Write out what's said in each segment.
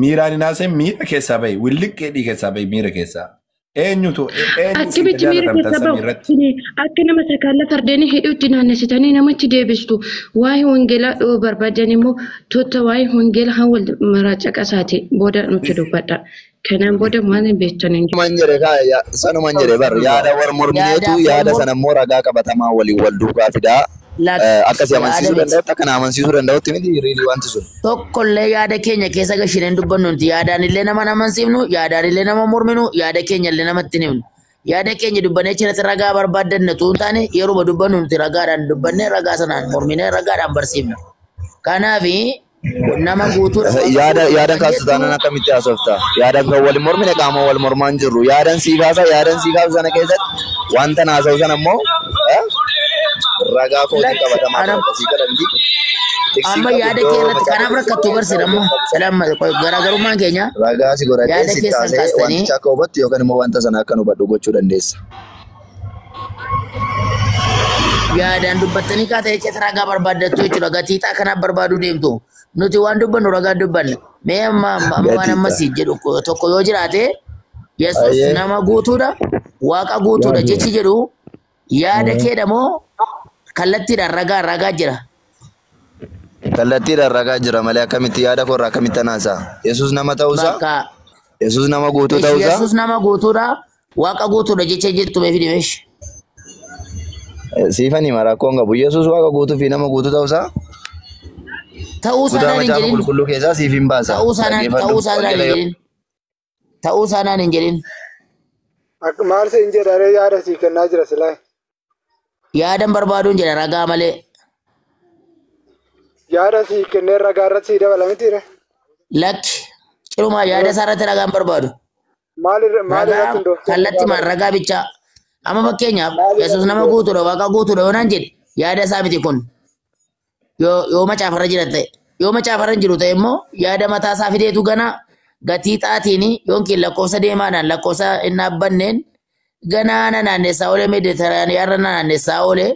Miiraan inaasee miira keessaa bahi. Williqqee dhii keessaa bahi miira keessaa. Eenyutu Akkamitti miira keessa bahu? Akka nama sakaala fardeenii hidhuutti naannessitanii namatti deebistu. Waa'ee wangeelaa barbaadan immoo totta waa'ee wangeelaa haa wal maraa caqasaati. Booda nuti dubbadha. Kanaan booda maal beektan hin jiru. Sanumaan jedhe bar yaada war mormineetu yaada sana immoo ragaa qabatamaa waliin wal duukaa fidaa. Akkasii amansiisuu danda'utti akka nama amansiisuu danda'utti miti riilii wanti sun. Tokkollee yaada keenya keessa gashineen dubbannu nuti yaadaan illee nama amansiifnu yaadaan illee nama morminu yaada keenya illee namatti himnu. Yaada keenya dubbannee cinaatti ragaa barbaaddanne tuun taane yeroo dubbannu nuti ragaadhaan dubbanne ragaa sanaan mormine ragaadhaan barsiifna. Kanaafi nama guutuudha. Yaadan kaasu taanaan akkamitti haasofta? Yaadan kan wal mormine qaama wal mormaan jirru. Yaadan sii kaasu sana keessatti wanta haasa'u sana immoo ragaa kootiin qabatamaa akkasii qalamti. Amma yaada kee irratti kanaaf rakkattuu barsiisa amma salaama garaagarummaan keenya ragaa si godhatee si taasee wanticha akka hubattu yookaan immoo wanta sana akka hubadhu gochuu dandeessa. Yaadaan dubbattanii kaatee jecha ragaa barbaaddattu jechuudha gatiixaa kanaaf barbaaduu deemtu nuti waan dubbannu ragaa dubbanne mee amma waan ammasii jedhu tokko yoo jiraate Yesuus nama guutuudha waaqa guutuudha jechi jedhu yaada keedhamoo kallattiidhaan ragaa jira. Kallattiidhaan ragaa jira malee akkamitti yaada korraa akkamitti anaasaa? Yesuus nama ta'uusaa? Yesuus nama guutuu ta'uusaa? Yesuus nama guutuudha waaqa guutuudha jecha jettu mee fidi meesh. Siifanii marakkoon qabu. Yesuus waaqa guutuu fi nama guutuu ta'uusaa? Ta'uusaa hin jedhin. Qulqulluu keessaa siif hin baasa. Ta'uusaa hin jedhin. Maal siin jedhare yaada sii kennaa jira silaa? Yaadan barbaaduun jedha ragaa malee. Yaada sii kennee ragaa irratti sii dabala mitiire? Lakki cirumaa yaada isaa irratti ragaan barbaadu. Kallattii maan ragaa bichaa. Amma fakkeenyaaf Yesuus nama guutuudha waaqa guutuudha yoo naan jedhe yaada isaa miti kun yoo macaafarra jira ta'e yoo macaafarra jiru ta'e immoo yaada mataa isaa fideetu gana gatii xaatiin yookiin lakkoofsa deemaadhaan lakkoofsa hin dhaabbanneen ganaana naannessaa oolee meediteraaniyaarra naannessaa oolee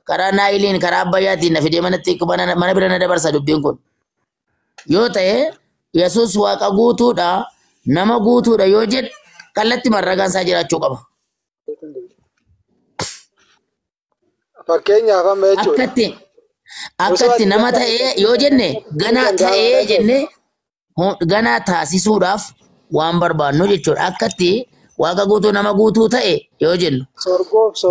karaa naayiliin karaa abbayyaatiin na fidee mana bira na dabarsa dubbiin kun yoo ta'e Yesuus waaqa guutuudha nama guutuudha yoo jedhe kallattii marragaan isaa jiraachuu qaba. Fakkeenyaaf amma jechuudha. Akkatti nama ta'ee yoo jenne ganaa ta'ee jenne ganaa taasisuudhaaf waan barbaannu jechuudha. Akkatti waaqa guutuu nama guutuu ta'e yoo jennu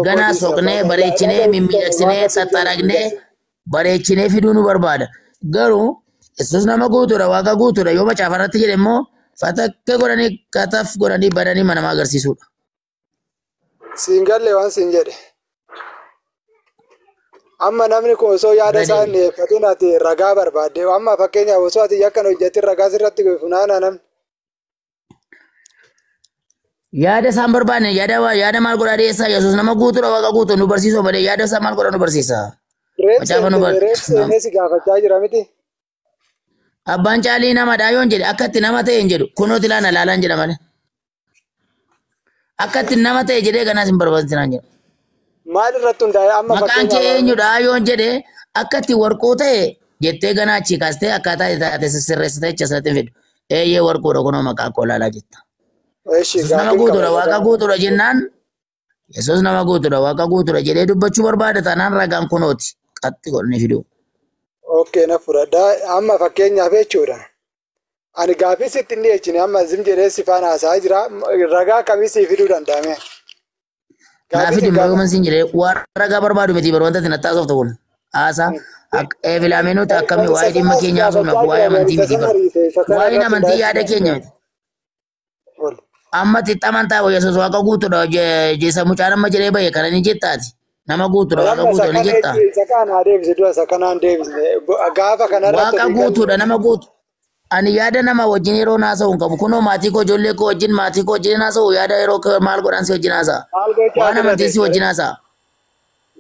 ganaa soqnee bareechinee mimmiidhagsinee xaxxaragnee bareechinee fiduu nu barbaada. Garuu Yesuus nama guutuudha waaqa guutuudha yoo macaafarratti jedhe immoo fatakke godhanii kataf godhanii badanii nama agarsiisuudha. Siin galle waan siin jedhe. Amma namni kun osoo yaada isaa hin eeffatin ati ragaa barbaadde amma fakkeenyaaf osoo ati yakkan hojjetin ragaa sirratti funaana namni. Yaada isaan barbaanne yaada maal godhaa dhiyeessaa Yesuus nama guutuudha waaqa guutuu nu barsiisuu malee yaada isaa maal godhaa nu barsiisa. Reefsi gaafachaa jira miti. Abbaan caalii namadhaa yoon jedhe akkatti nama ta'e hin jedhu kunooti laana laalaan jedha malee. Akkatti nama ta'e jedhee ganaas hin barbaachisinaan jedha. Maal irratti hundaa'e amma maqaan kee eenyudha yoon jedhe akkatti warquu ta'e jettee ganaa achii kaastee akkaataa taate sirreessitee jecha isaatti fidu. Eeyyee warquudha kunoo maqaa koo laalaa jetta. Yesuus nama guutuudha waaqa guutuudha jennaan Yesuus nama guutuudha waaqa guutuudha jedhee dubbachuu barbaada taanaan ragaan kunooti qatti godhanii fidu. Okay na fudhadhaa amma fakkeenyaaf jechuudha. Ani gaaffii sitti hin dhiyeessine amma zim jedhee si faana haasa'aa jira ragaa kamisii fiduu danda'ame. Gaaffii dhimma yoo mansiin jedhee waan ragaa barbaadu miti barwanta itti nattaasofta kun haasaa filaameenota akkamii waa'ee dhimma keenyaa haasofna waa'ee amantii miti waa'een amantii yaada keenya miti. Amma xixiqqaa amantaa Yesuus waaqa guutuudha jeessa mucaan amma jedhee bahe kana ni jettaati. Nama guutuudha waaqa guutuudha ni jettaa. Waaqa guutuudha nama guutu. Ani yaada nama wajjin yeroo naasa'u qabu kunoo maatii koo ijoollee koo wajjin maatii koo wajjin naasa'u yaada yeroo maal godhan si wajjin haasa'a. Waan amantii si wajjin haasa'a.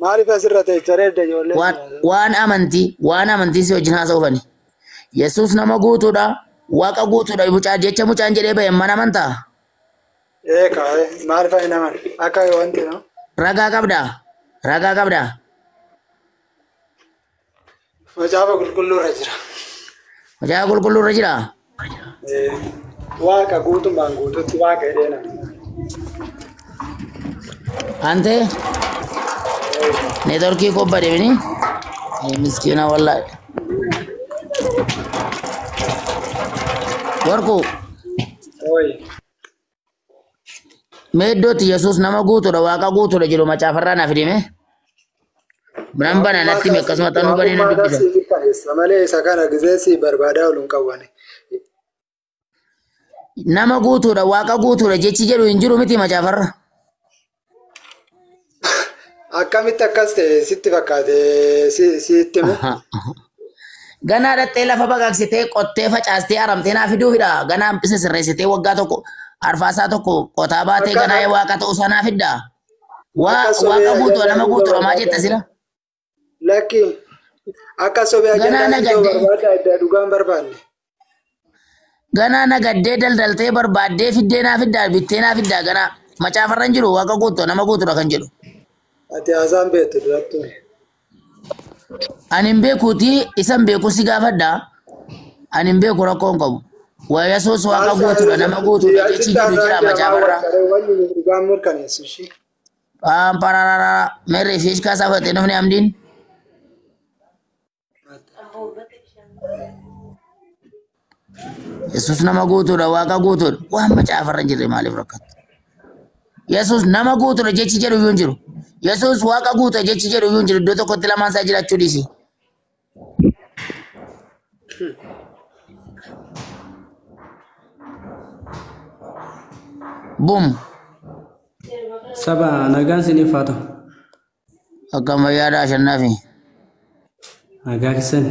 Maaliif asirratti jechareedda ijoollee? Waan amantii si wajjin haasa'u fani. Yesuus nama guutuudha waaqa guutuudha jecha mucaan jedhee bahe mana amantaa. Maal fa'i naman akka wanti no? Ragaa qabdaa? Ragaa qabdaa? Macaafa qulqulluu irra jira. Macaafa qulqulluu irra jira? Waaqa guutummaan guututti waaqa hidhee namni. Ante networkii ko bade bini miskina wallahi warku Oi. meeddoti Yesuus nama guutuudha waaqa guutuudha jedhu macaafarraa naaf hidhime biran bana natti akkasuma tanuu badee na dubbisa malee isa kana gizee si barbaadaa ol hin qabwane. nama guutuudha waaqa guutuudha jechi jedhu hin jiru miti macaafarra. Akkamitti akkas ta'e sitti fakkaate sitti mu? Ganaa dhattee lafa baqaqsitee qottee facaastee haramtee naa fiduufidha. Ganaa hambise sirreessitee waggaa tokko arfaasaa tokko qotaa baatee ganaa waaqa ta'uu sanaa fidda. Waaqa guutuu nama guutuudha maa jetta sila? Lakki akka sobee ajandaa barbaadda adda dhugaan barbaanne. Ganaa nagaddee daldaltee barbaaddee fiddee naa fidda bittee naa fidda ganaa macaafarra hin jiru waaqa guutuu nama guutuudha kan jedhu. Ati haasaan beektu durattu. Ani hin beekuuti isan beeku si gaafadha. Ani hin beeku rakkoon qabu. Waa Yesuus waaqa guutuudha nama guutuudha jechi jedhu jira macaafarra. Dhugaan mirkaneessu ishee. Pararara merre fish ka sabate namni amdin. Yesuus nama guutuudha waaqa guutuudha waan macaafarra jirre maaliif rakkatu. Yesuus nama guutuudha jechi jedhu iyyuu hin jiru. Yesuus waaqa guutuudha jechi jedhu iyyuu hin jiru iddoo tokkotti lamaan isaa jiraachuu dhiisi. Boom. Saba nagaan siniif haa ta'u. Akkam fayyaadha ashannaafi. Nagaa keessan.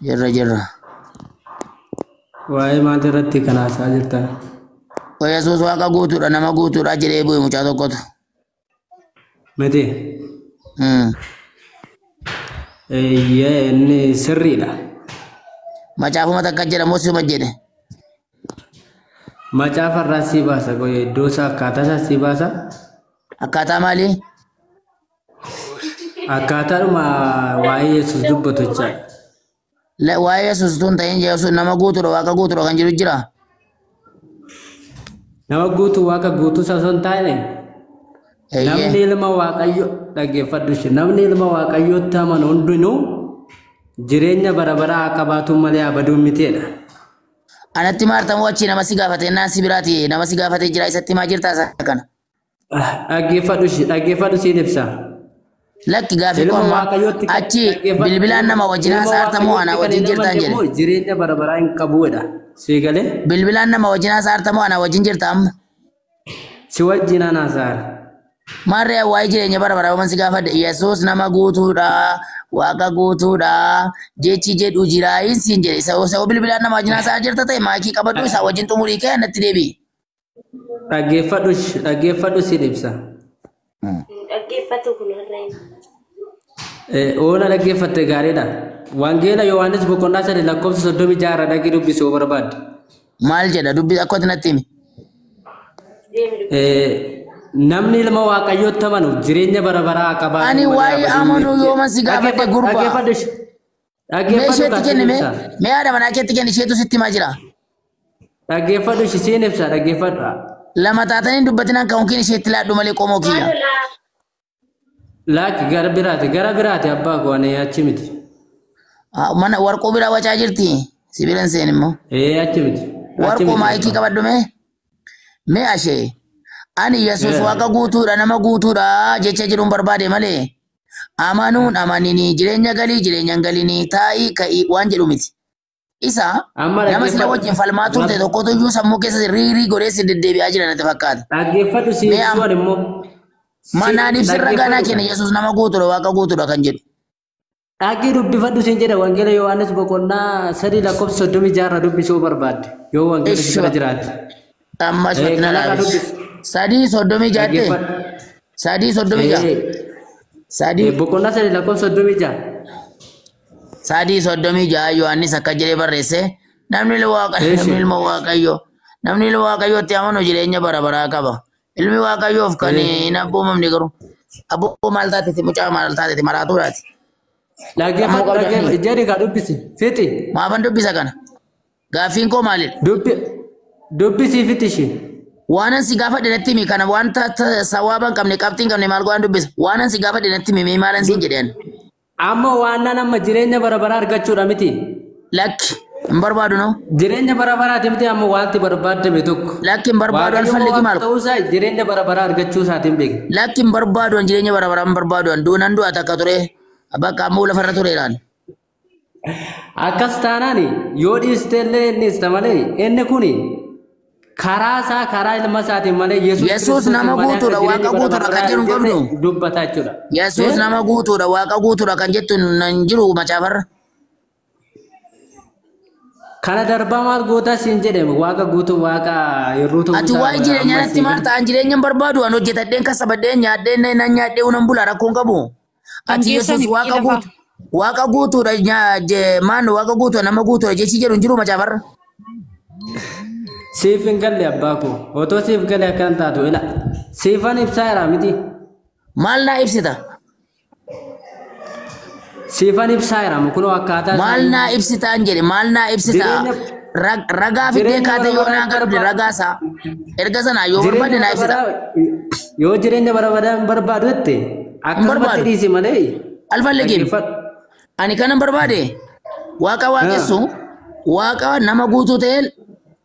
Jirra. Waa'ee maal irratti kan haasaa jirtan? Yesuus waaqa guutuudha nama guutuudha jedhee bu'e mucaa tokkotu. Miti. Inni sirriidha. Macaafuma takka jedhamu sima jedhe. Macaafarraa si baasa iddoo isaa akkaataa isaa si baasa. Akkaataa maalii? Akkaataadhuma waa'ee Yesuus dubbatu jechaadha. Waa'ee Yesuus tun ta'in Yesuus nama guutuudha waaqa guutuudha kan jiru jira. Nama guutuu waaqa guutuu isa osoo hin taane namni ilma waaqayyo dhaggeeffadhu ishee namni ilma waaqayyootti amanu hundinuu jireenya bara baraa akka baatu malee abaduu miteedha. Anatti maartamoo achi nama si gaafate naan si biraati nama si gaafatee jira isatti maa jirtaa isa kana. Dhaggeeffadhu siin ibsa. Lakki gaafii qoomma achi bilbilaan nama wajjinaa saartamoo ana wajjin jirtaan jedhe. Jireenya bara baraa hin qabuudha. Si galee? Bilbilaan nama wajjinaa saartamoo ana wajjin jirta amma. Si wajjinaa naa saara. Maarree waa'ee jireenya bara baraa waan si gaafadhe Yesuus nama guutuudha waaqa guutuudha jechi jedhu jira siin jedhe isa bilbilaan nama wajjinaa saara jirta ta'e maakii qabadhu isaa wajjin xumurii kee natti deebi'i. Dhaggeeffadhu siin ibsa. Dhaggeeffatu kun harreen. Oona dhaggeeffatte gaariidha. Wangeela Yohaannis boqonnaa 3 lakkoofsa 36 dhagee dubbisuu barbaadde. Maal jedha dubbi akkatti natti himi. Namni ilma waaqayyootti amanu jireenya bara baraa qaba. Ani waa'ee amanuu yooma si gaafadhe gurbaa. Dhaggeeffadhu kenne mee haadha manaa keetti kenne isheetu sitti himaa jira. Dhaggeeffadhu isheen ibsa dhaggeeffadhu. Lama taatanii dubbatinaan kan hunkiin isheetti laadhu malee qomoo kiyya. Laakki gara biraati abbaa goone achi miti. Mana warqoo biraa wacaa jirti sibiilan seen immoo. Achi miti. Warqoo maayikii qabadhu mee ashee. Ani Yesuus waaqa guutuudha nama guutuudha jecha jedhuun barbaade malee amanuun amanini jireenya galii jireenya galini taa'ii ka'ii waan jedhu miti. Isa nama sila wajjin falmaa turte tokkotu iyyuu sammuu keessa riirii godheessi deddeebi'aa jira natti fakkaata. Dhaggeeffadhu si ibsuun immoo. Manaaniif sirra ganaa kenna Yesuus nama guutuudha waaqa guutuudha kan jedhu. Dhaggee dubbifadhu siin jedha wangeela Yohaannis boqonnaa 3 lakkoofsa 36 dubbisuu barbaadde yoo wangeela sirra jiraate. Ammas fakkina laabe. 3:36 3:36 Sadii boqonnaa 3 lakkoofsa 36 3:36 Yohaannis akka jedhee barreesse namni ilma waaqayyootti amanu jireenya bara baraa qaba. Ilmi waaqayyoof kan hin abboomamne garuu abboo maal taateeti mucaa maal taateeti maraatuudhaati. Dhaggeeffadhu jedhi kaa dubbisi fiti. Maafan dubbisa kana. Gaafiin koo maali? Dubbi siifitishi. Waanan si gaafa dheeratti mi kana wanta sawaaban qabne qabxiin qabne maal godhan dubbisa. Waanan si gaafa dheeratti mi maalan siin jedheen. Amma waan nama jireenya bara argachuudha miti. Lakki hin barbaadu no? Jireenya bara miti amma wanti barbaadame tokko. Lakki hin barbaadu alfallegi maal? Ta'uusaa jireenya bara argachuu isaatiin beeku. Lakki hin barbaadu jireenya bara hin barbaadu duunan du'a takka ture bakka ammoo lafarra tureedhaan. Akkas taanaani yoo dhiisteellee innis malee inni kuni karaa ilma isaatiin malee Yesuus nama guutuudha waaqa guutuudha kan jedhu qabdu. Dubbataa jechuudha. Yesuus nama guutuudha waaqa guutuudha kan jettu nan jiru macaafarra. Kana darbaa maal goota siin jedhame waaqa guutuu waaqa yeroo ta'u. Ati waa'ee jireenya natti maal ta'an jireenya barbaadu an hojjetadheen kasabadheen nyaadheen nan nyaadhee unan bula rakkoon qabu. Ati Yesuus waaqa guutuudha maan waaqa guutuudha nama guutuudha jechi jedhu jiru macaafarra. Siif hin galle abbaa koo otoo siif galle akkan taatu ila siifan ibsaa jira miti. Maal naa ibsita? Siifan ibsaa jira kun akkaataa. Maal naa ibsitaan jedhe maal naa ibsita? Ragaa fidee kaate yoo naa garabde ragaasaa erga sanaa yoo barbaade naa ibsita. Yoo jireenya barbaadu jette akkasumatti dhiisi malee. Alfallegiin ani kanan barbaade waaqa waaqessu waaqa nama guutuu ta'e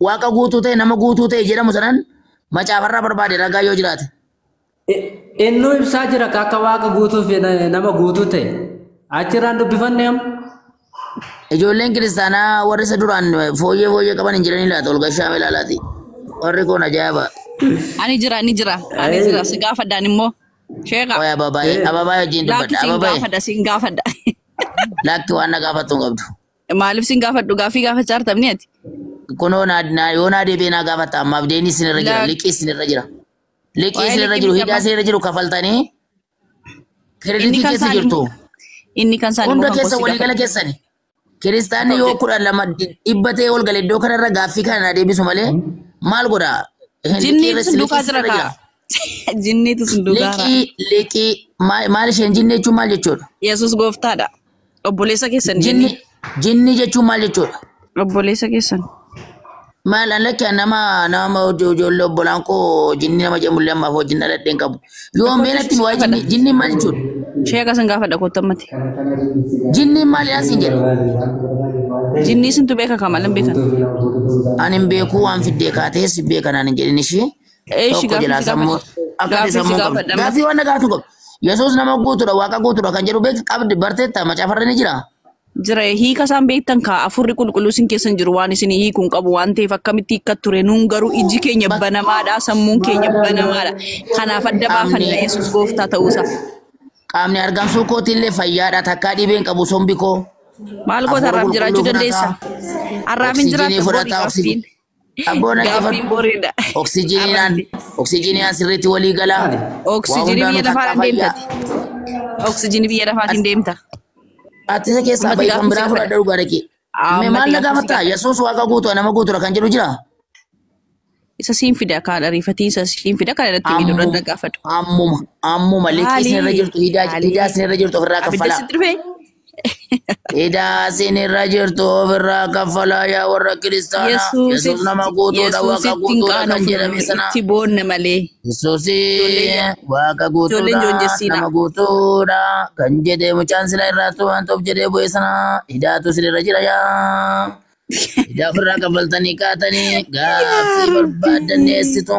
waaqa guutuu ta'e nama guutuu ta'e jedhamu sanan macaafarraa barbaade ragaa yoo jiraate. Innuu ibsaa jira akka waaqa guutuu fi nama guutuu ta'e achirraan dubbifanne am. Ijoolleen kiristaanaa warri isa duraan fooyyee qaban hin jiranii laata ol gashaa ilaalaati. Warri kun ajaa'iba. Ani jira si gaafadhaan immoo. Sheekha. Oya ababaayee wajjin dubbadha ababaayee. Siin gaafadha. Lakki waan na gaafattu hin qabdu. Maaliif siin gaafadhu gaafii gaafachaa jirtamni ati? Kunoo yoo naa deebi'ee naa gaafata ammaaf deenii sinirra jira liqii sinirra jira. Liqii sinirra jiru hidhaa sinirra jiru kafaltanii kireditii keessa jirtu. Inni kan isaanii hunda keessa waliigala keessani. Kiristaanni yoo 12 dhibbatee ol gale iddoo kanarra gaaffii kana naa deebisu malee maal godha? Jinni sunduuqaa jira kaa. Jinniitu sunduuqaa. Liqii maal isheen jinni jechuun maal jechuudha? Yesuus gooftaadha. Obboleessa keessan jinni jechuun maal jechuudha? Obboleessa keessan. Maal lakki nama ijoollee obbolaan koo jinni nama jedhamullee ammaaf wajjin dhaladheen qabu. Yoo meenatti waa'ee jinni maal jechuudha? Sheeka san gaafadha koottammatti. Jinni maal yaasiin jedhu? Jinni isintu beeka kamalan beekan. Ani hin beekuu waan fiddee kaatees beekanaan hin jedhin ishee. Tokko jala sammuu akka sammuu qabdu. Gaaffii waan nagaatu qabu. Yesuus nama guutuudha waaqa guutuudha kan jedhu beeka qabdi barteetta macaafarra ni jira. Jira hiika isaan beektan kaa afurri qulqulluu isin keessan jiru waan isin hiikuun qabu waan ta'eef akkamitti hiikka ture nuun garuu iji keenya banamaadha sammuun keenya banamaadha. Kanaaf adda baafanna Yesuus gooftaa ta'uusaa. Qaamni argamsuu kootiillee fayyaadha takkaa dhibeen qabu sombi koo. Maal goota arraaf jiraachuu dandeessa? Arraaf hin jiraatu fudhataa abboon boriidha. Oksijiiniyaan sirriitti walii galaa. Oksijiinii biyya lafaatiin deemtati. Oksijiinii biyya lafaatiin deemta. Ati isa keessaa baay'ee kan biraa fudhadha dhugaa dhaqee. Maal na gaafatta? Yesuus waaqa guutuu nama guutuudha kan jedhu jira. Isa siin fida kan ariifatii isa siin fida kan irratti miidhuu na gaafadhu. Ammuma liqii sinirra jirtu hidhaa sinirra jirtu ofirraa kaffalaa. Hidhaa sinirra jirtu ofirraa kaffalaa yaa warra kiristaanaa. Yesuus nama guutuudha waaqa guutuudha kan jedhame sana. Itti boonne malee. Yesuus waaqa guutuudha nama guutuudha kan jedhee mucaan sila irraa tu'an ta'uuf jedhee bu'ee sana hidhaatu sinirra jira yaa. Hidhaa ofirraa kaffaltanii kaatanii gaaffii barbaadan dhiyeessitu.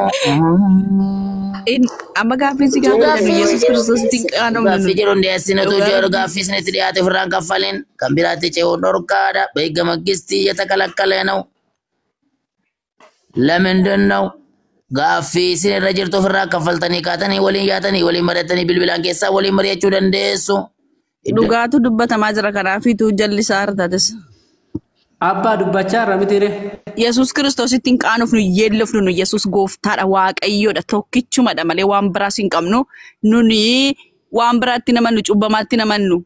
Amma gaaffii si gaafatan Yesuus Kiristoos ittiin qaanamnu. Gaaffii jedhuun dhiyeessinutu jiru gaaffii isinitti dhiyaate ofirraan kaffalin kan biraatti ce'uun dhorkaadha. Beeka maggistii yata kalakkalee na'u. Lamindin na'u. Gaaffii isinirra jirtu ofirraa kaffaltanii kaatanii waliin yaatanii waliin mari'atanii bilbilaan keessaa waliin mari'achuu dandeessu. Dhugaatu dubbatamaa jira kanaafitu jallisaa hartates. Abbaa dubbachaa irra mitiire. Yesuus Kiristoos ittiin qaanofnu yeellofnu nu Yesuus gooftaadha waaqayyoodha tokkichumadha malee waan biraas hin qabnu nuni waan biraatti namannu cubbamaatti namannu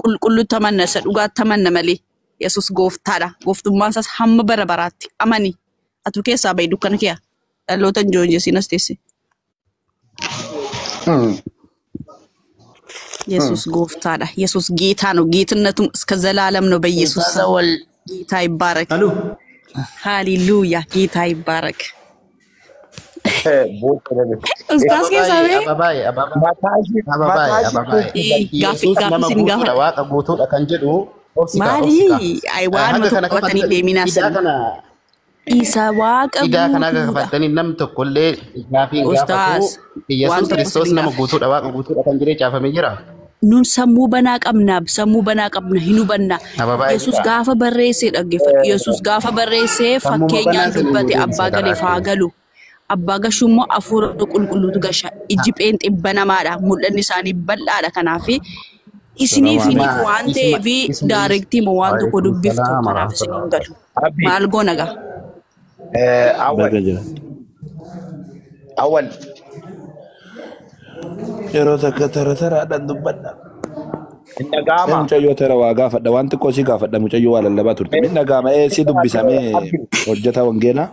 qulqulluutti amanna isa dhugaatti amanna malee Yesuus gooftaadha gooftummaan isaas hamma bara baraatti amani atu keessaa bayi dukkana kee dhaloota joonjesiin as teesse. Yesuus gooftaadha Yesuus ጌታ ነው ጌትነቱም እስከ ዘላለም ነው በኢየሱስ ጌታ ይባረክ። ሃሌሉያ ጌታ ይባረክ። ኡስታዝ Ababai, ከሳቤ ababai, ጋፊ nama ሲንጋፋ guutuudha waaqa guutuudha kan jedhu obsi ማሊ አይዋን Haga kana መተቆተኒ kafattanii ለሚናስ idaa kana isa waaqa idaa kana haga guutuudha. kafattanii namni tokkollee gaafii hin gaafatu. Ustaas Yesuus waan tokko Kiristoos sin nama gaafadha. guutuudha waaqa guutuudha kan jedhee caafamee jira. Nun sammuu banaa qabna hin hubanna. Ababai Yesus jira. gaafa barreessee dhaggeeffadhu. Yesus gaafa barreessee Sammuu fakkeenyaan banaa dubbate sanii abbaa nuti galeef haa galu. Abbaa gashuu immoo hafuura qulqulluutu gasha. Iji pheenxee banamaadha. Mul'anni isaanii bal'aadha. Kanaaf isiniif waan ta'eef daarektii moo waan tokko dubbiftu kanaaf isiniin galu. Maal goona gaa? Awwal yeroo takka taraadhaan dubbadha. Mucayyoo tara waa gaafadha waan xiqqoo si gaafadha mucayyoo waa lallabaa turte. Inni dhagaama si dubbisamee hojjeta wangeelaa.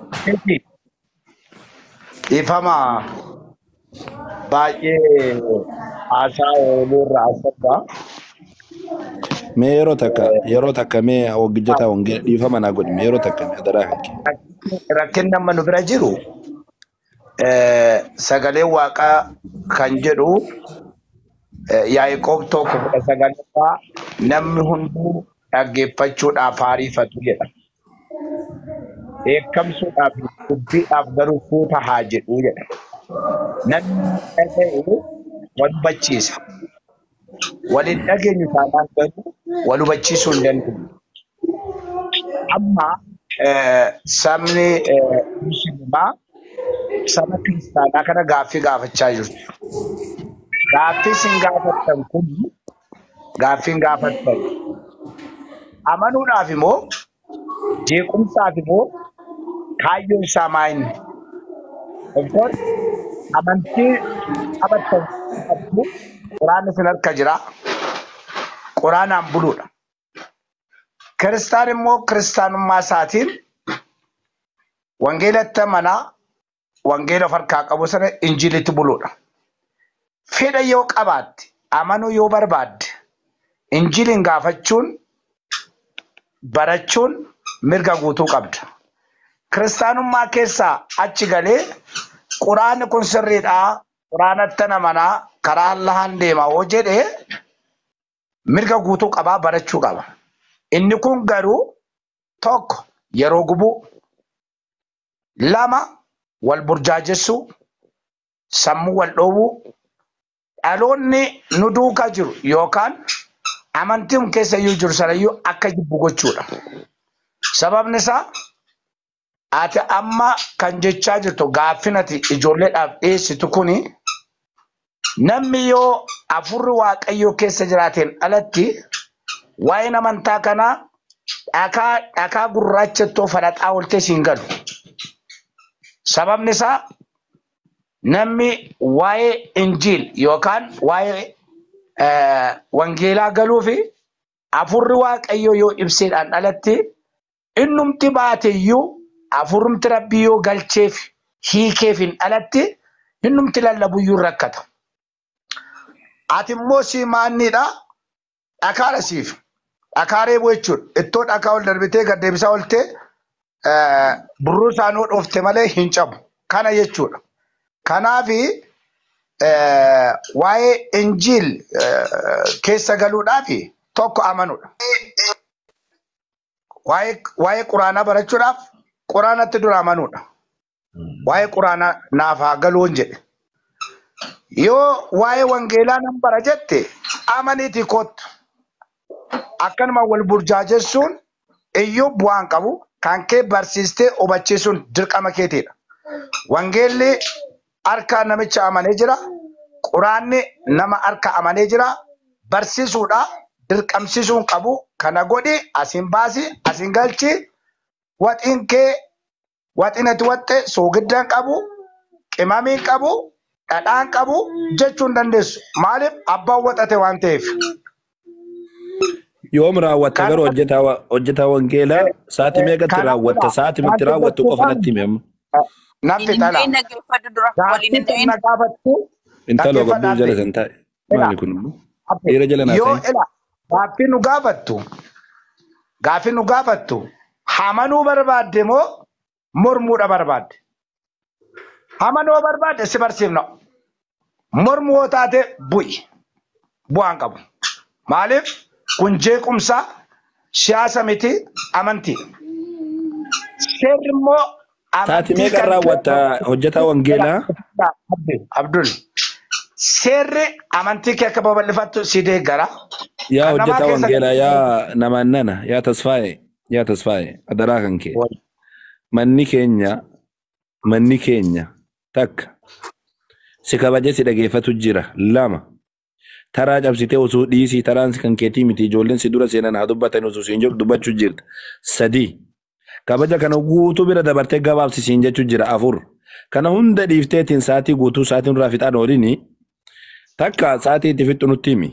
Ifama baay'ee haasaa ooluurraa asirraa. Mee yeroo takka mee hojjeta wangeelaa dhiifama naa godhi mee yeroo takka mee daraa kan kee. Rakkin nama nu bira jiru sagalee waaqaa kan jedhu Yaaqoob 1:9 namni hunduu dhaggeeffachuudhaaf haariifatu jedha. Eekkamsuudhaaf dubbiidhaaf garuu fuuta haa jedhu jedha. Namni dhaga'u wal hubachiisa. Waliin dhageenyu taanaan garuu wal hubachiisuu hin dandeenyu. Amma sabni musliimaa saba kiristaanaa kana gaaffii gaafachaa jirtu. Gaaffii isin gaafattan kun gaaffiin gaafattan amanuudhaaf immoo jeequmsaaf immoo kaayyoon isaa maayini. Of course amantii qabattan quraan isin harka jira. Quraanaan buluudha. Kiristaan immoo kiristaanummaa isaatiin wangeelatti amanaa wangeela of harkaa qabu sana injilitti buluudha. Fedha yoo qabaatte amanuu yoo barbaadde injiliin gaafachuun barachuun mirga guutuu qabda. Kiristaanummaa keessaa achi galee quraanni kun sirriidhaa quraanatti amanaa karaa Allahaan deema hoo jedhee mirga guutuu qabaa barachuu qaba. Inni kun garuu tokko yeroo gubuu, lama wal burjaajessuu, sammuu wal dhoowwuu, dhaloonni nu duukaa jiru yookaan amantiin keessa iyyuu jiru sanayyuu akka jibbu gochuudha. Sababni isaa ati amma kan jechaa jirtu gaaffin ati ijoolleedhaaf dhiyeessitu kuni namni yoo afurri waaqayyoo keessa jiraateen alatti waa'een amantaa kanaa dhakaa gurraachattoo fadhaxaa oltee siin galu. Sababni isaa namni waa'ee injiil yookaan waa'ee wangeelaa galuu fi afurri waaqayyoo yoo ibseedhaan alatti innumti baateyyuu afurumti rabbii yoo galcheef hiikeefin alatti innumti lallabuyyuu rakkata. Ati immoo si maanniidha dhakaadha siif. Dhakaa reebuu jechuudha. Ittoo dhakaa ol darbitee gad deebisaa oltee burruu isaanuu dhoofte malee hin cabu. Kana jechuudha. Kanaafi waa'ee injiil keessa galuudhaaf tokko amanuudha. Waa'ee quraanaa barachuudhaaf quraanatti dura amanuudha. Waa'ee quraanaa naaf haa galuun jedhe. Yoo waa'ee wangeelaa nan bara jette amaniitii kottu. Akkanuma wal burjaajessuun iyyuu bu'aan qabu kan kee barsiistee hubachiisuun dirqama keetiidha. Wangeelli harka namicha amanee jira. Quraanni nama harka amanee jira. Barsiisuudha dirqamsiisuun qabu. Kana godhi asiin baasi asiin galchi waxiin kee waxin ati waxxe soogiddan qabu qimamiin qabu dhadhaan qabu jechuun dandeessu. Maaliif abbaan waxate waan ta'eef. Yoom raawwatta garuu hojjetaa wangeelaa sa'aatii meeqatti raawwatta sa'aatii mitti raawwattu qofa natti himi. Nafti dhala. Intaloo gabduu jala san taa'e. Maali kun immoo? Dhiira jala naa Yoo ila gaaffii nu gaafattu Hamanuu barbaadde moo mormuudha barbaadde? Hamanuu barbaadde si barsiifna. Mormuu yoo taate bu'aan qabu. Maaliif kun jeequmsa siyaasa miti amantii. Seerri immoo Taati meeqa raawwatta hojjetaa wangeelaa? Abdul. Seerri amantii kee akka babal'ifattu si deeggara. Yaa hojjetaa wangeelaa yaa namaan nana yaa tasfaa'e adaraa kan kee. Manni keenya takka si kabaje si dhageeffatu jira. 2 taraa cabsitee osoo dhiisii taraan kan keetii miti ijoolleen si dura seenan haa dubbatan osoo siin jiru dubbachuu jirta. 3 kabaja kana guutuu bira dabartee gabaabsisiin jechuu jira. 4 kana hunda dhiifteetiin saatii guutuu saatiin irraa fixaan oolini takka saatii itti fixu nutti himi.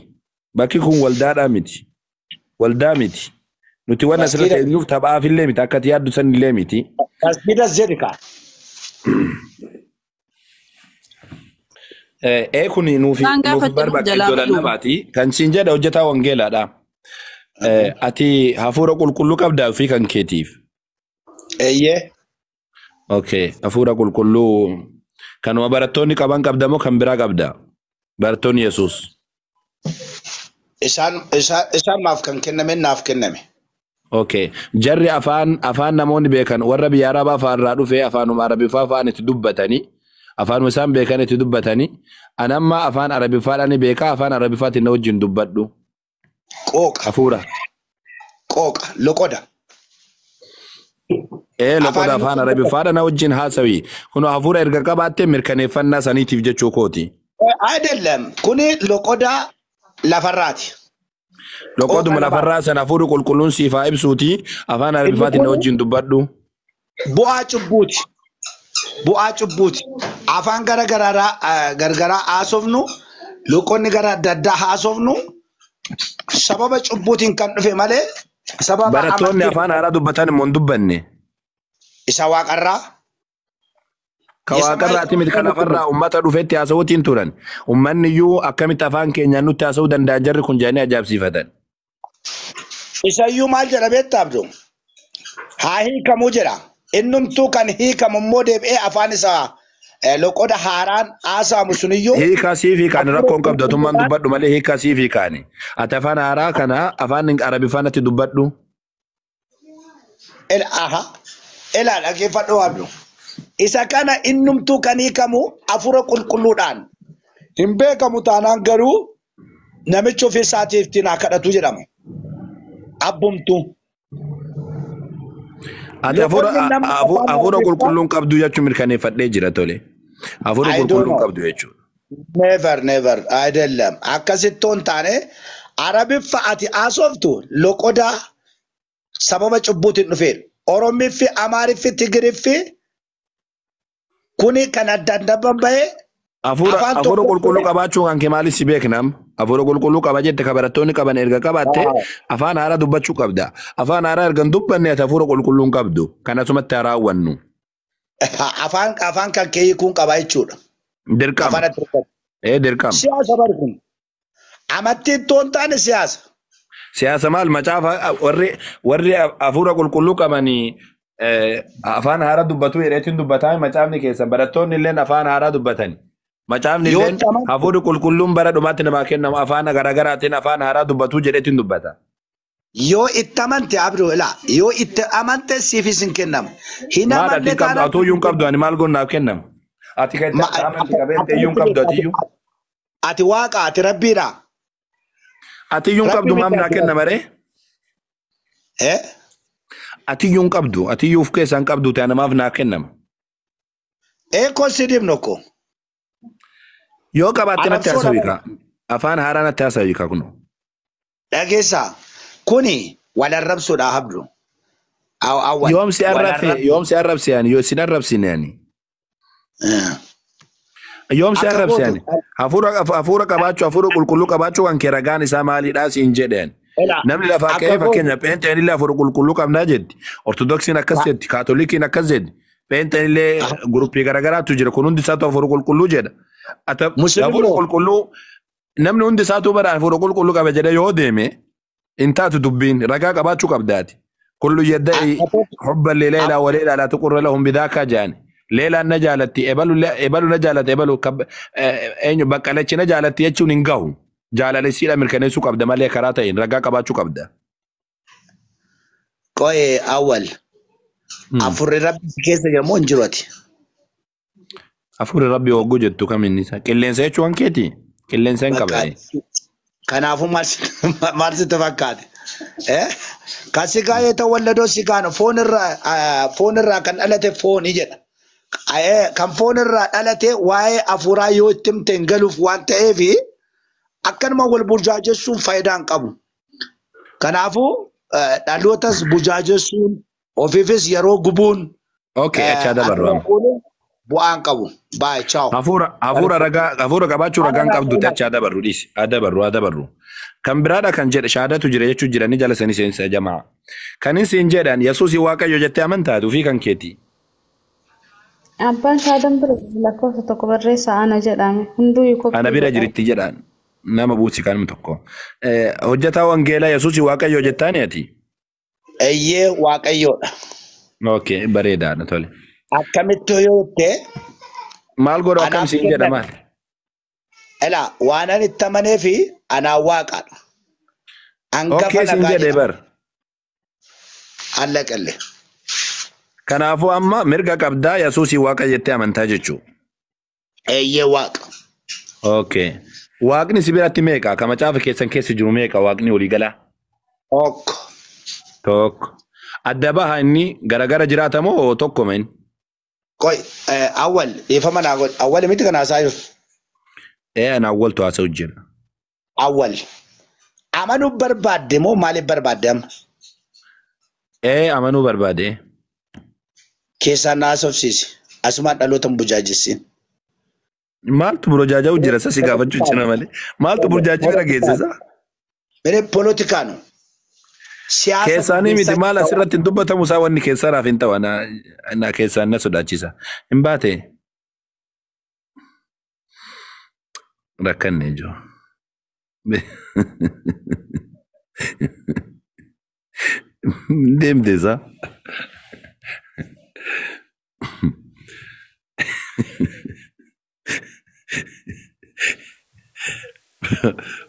Bakki kun waldaadhaa miti. Waldaa miti. Nuti waan asirratti eenyuuf taphaafillee miti akka ati yaaddu sanillee miti. Tasbiidas jedhi kaa. Kuni nuufi barbaaqee dolan namaati. Kan siin jedha hojjetaa wangeelaadha. Ati hafuura qulqulluu qabdaa fi kan keetiif. Eeyyee. Okay, hafuura qulqulluu kanuma barattoonni qaban qabda moo kan biraa qabda? Barattoonni Yesuus. Isaan maaf kan kenname naaf kenname. Okay, jarri afaan namoonni beekan warra biyya Arabaa afaan irraa dhufee afaanuma Arabiffaa afaan itti dubbatanii afaanuma isaan beekan itti dubbatanii anamma afaan Arabiffaadhaan beekaa afaan Arabiffaatiin na wajjin dubbadhu. Qooqa. Hafuura. Qooqa loqoda. Loqoda afaan Arabiffaadhaan na wajjin haasawi. Kun hafuura erga qabaattee mirkaneeffannaa saniitiif jechuu kooti. Ayidellem kuni loqoda lafarraati. Loqoduma lafarraa sana hafuurri qulqulluun siifaa ibsuuti afaan Arabiffaatiin na wajjin dubbadhu. Bu'aa cubbuuti. Afaan garagaraa haasofnu loqonni gara adda addaa haasofnu sababa cubbuutiin kan dhufe malee sababa barattoonni afaan haaraa dubbatan immoo hin dubbanne. Isa waaqarraa. Ka waaqarraati miti kan lafarraa uummata dhufetti haasawuutiin turan. Uummanni iyyuu akkamitti afaan keenyaan nutti haasawuu danda'an jarri kun jedhanii ajaa'ibsiifatan. Isayyuu maal jedha beektaa Abduu? Haa hiikamuu jedha. Innumtuu kan hiikamu immoo deebi'ee afaan isaa loqoda haaraan haasa'amu suniyyuu. Hiikaa siifii kaani rakkoon qabdatummaan dubbadhu malee hiikaa siifii kaani. Ati afaan haaraa kana afaan Arabiffaatti dubbadhu. Ilaa dhaggeeffadhu Abduu. Isa kana innumtuu kan hiikamu hafuura qulqulluudhaan hin beekamu taanaan garuu namichi ofii isaatiif ittiin haa kadhatu jedhama. Abbumtuu. Ati hafuura qulqulluun qabdu jechuun mirkaneeffadhee jira tole. Hafuura qulqulluun qabdu jechuudha. Never. Ayidellem. Akkasittoon taane Arabiffa ati haasoftu loqoda sababa cubbuutiin dhufeen. Oromiffi, Amaariffi, Tigiriffi kuni kan adda adda bahee. Hafuura qulqulluu qabaachuu kan kee maaliif si beeknam? Hafuura qulqulluu qaba jette ka barattoonni qaban erga qabaatte afaan haaraa dubbachuu qabda. Afaan haaraa erga hin dubbanne ati hafuura qulqulluun qabdu. Kan asumatti haa raawwannu. Afaan kan kee hiikuun qaba jechuudha. Dirqama. Dirqama. Siyaasa bari kun. Amantiin toon taane siyaasa. Siyaasa maal macaafa warri hafuura qulqulluu qabanii afaan haaraa dubbatu jedheetiin dubbataa macaafni keessan barattoonni illee afaan haaraa dubbatani. Macaafni illee hafuurri qulqulluun bara dhumaatti namaa kennamu afaan garaagaraatiin afaan haaraa dubbatu jedheetiin dubbata. Yoo itti amante Abduu ilaa yoo itti amante siifis hin kennamu. Hin amante taanaan. Ati iyyuu qabdu ani maal gonnaaf kennamu. Ati kan itti amante qabeente iyyuu qabdu ati iyyuu. Ati waaqa ati rabbiidha. Ati iyyuu qabdu maaf naa kennama ree? Ati iyyuu qabdu ati iyyuu of keessaan qabdu ta'e namaaf naa kennama. Koosidiif nokko. Yoo qabaatte natti haasawika. Afaan haaraa natti haasawika kuno. Dhageessaa kuni wal arrabsuudha Abduu. Yoom si arrabse yaani yoo sin arrabsine yaani. Yoom si arrabse yaani. Hafuura qabaachuu hafuura qulqulluu qabaachuu kan kee ragaan isaa maalidhaa siin jedheen. Namni lafaa ka'ee fakkeenya peenteen illee hafuura qulqulluu qabnaa jeddi. Ortodoksiin akkas jeddi. Kaatolikiin akkas jeddi. Peenteen illee guruppii garagaraatu jira. Kun hundi isaatu hafuura qulqulluu jedha. Hafuura qulqulluu namni hundi isaatu bara hafuura qulqulluu qaba jedhee yoo deeme intaatu dubbiin ragaa qabaachuu qabdaati. كل يدعي حبا لليلى وليلى لا تقر لهم بذاك جاني ليلى نجالتي إبلو نجالت إبلو كب أينو بكالتش نجالتي يجو نينغاو جال لسيلا مركني سوق أبدا مالي كراتين رجع كبا شوك أبدا كوي أول أفور ربي كيس جمون جروتي أفور ربي وجود كم النساء كلين سيشو أنكتي كلين سين كباي كان أفو مارس تفكّات كاسيكا يتولدو سيكانو فون الرا كان ألته فون يجد كان فون الرا ألته واي أفورا يوتم تنقلوف وانت إيفي أكن ما والبرجاجسون فايدان قبو كان أفو دالوتاس برجاجسون وفيفيس يرو قبون أوكي أشهد برام bu'aan qabu baay ciao hafuura qabaachuu ragaan qabdu tacha ada barru dhisi ada barru kan biraadha kan jedhe shahaadatu jira jechuu jira ni jala sanii seensa jamaa kan isin jedhan yesuus waaqayyo jettee amantaatu fi kan keeti abbaan shaadan bira lakkoofsa tokko barreessa ana jedhame hunduu yuko ana bira jiritti jedhan nama buusi kanum tokko hojjetaa wangeelaa yesuus waaqayyo jettaani ati eeyyee waaqayyoodha okay bareedaadha tole akkamitti yoote maal godhu akkam siin jedha maal ela waanan itti amanee fi ana waaqaadha okay siin jedhe bar allaqalle kanaafuu amma mirga qabdaa yesuusii waaqa jettee amantaa jechuu eeyyee waaqa okay waaqni si biratti meeqa kama caafa keessan keessa jiru meeqa waaqni walii galaa tokko adda baha inni garagara jiraata moo tokko men koy awwal ifama na awwal miti kana sayo ana awwal to asa ujjira awwal amanu barbaade mo mali barbaade am amanu barbaade keessa na sofsisi asuma dhalotan bujaajisin maaltu burjaaja ujjira sasi gaafachuu cina male maaltu burjaaji bira geessisa mere politikano keessanii miti maal asirratti dubbatamu isaa wanni keessa raaf hin ta'u na keessaan na sodaachisa hin baate rakkanne ijoo deemte isaa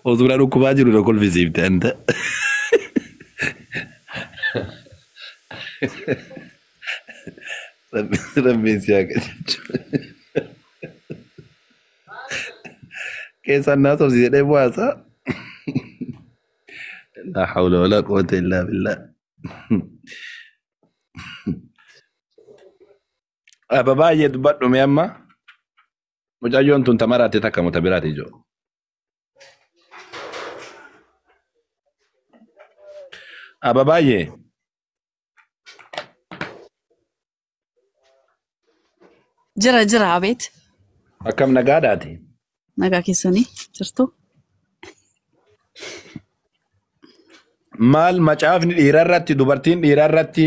osoo dhukkubaa jiru na kolfisiifte anta Rabbiin si haa qajeelchu. Keessaan naa sobsi jedhee bu'aasa. La hawla wala quwwata illa billah. Aba baay'ee dubbadhume amma mucayyoon tun tamaraatti takka muta biraati ijoo. Aba baay'ee. Jira abeet. Akkam nagaadhaati. Nagaa keessanii jirtu. Maal macaafni dhiirarratti dubartiin dhiirarratti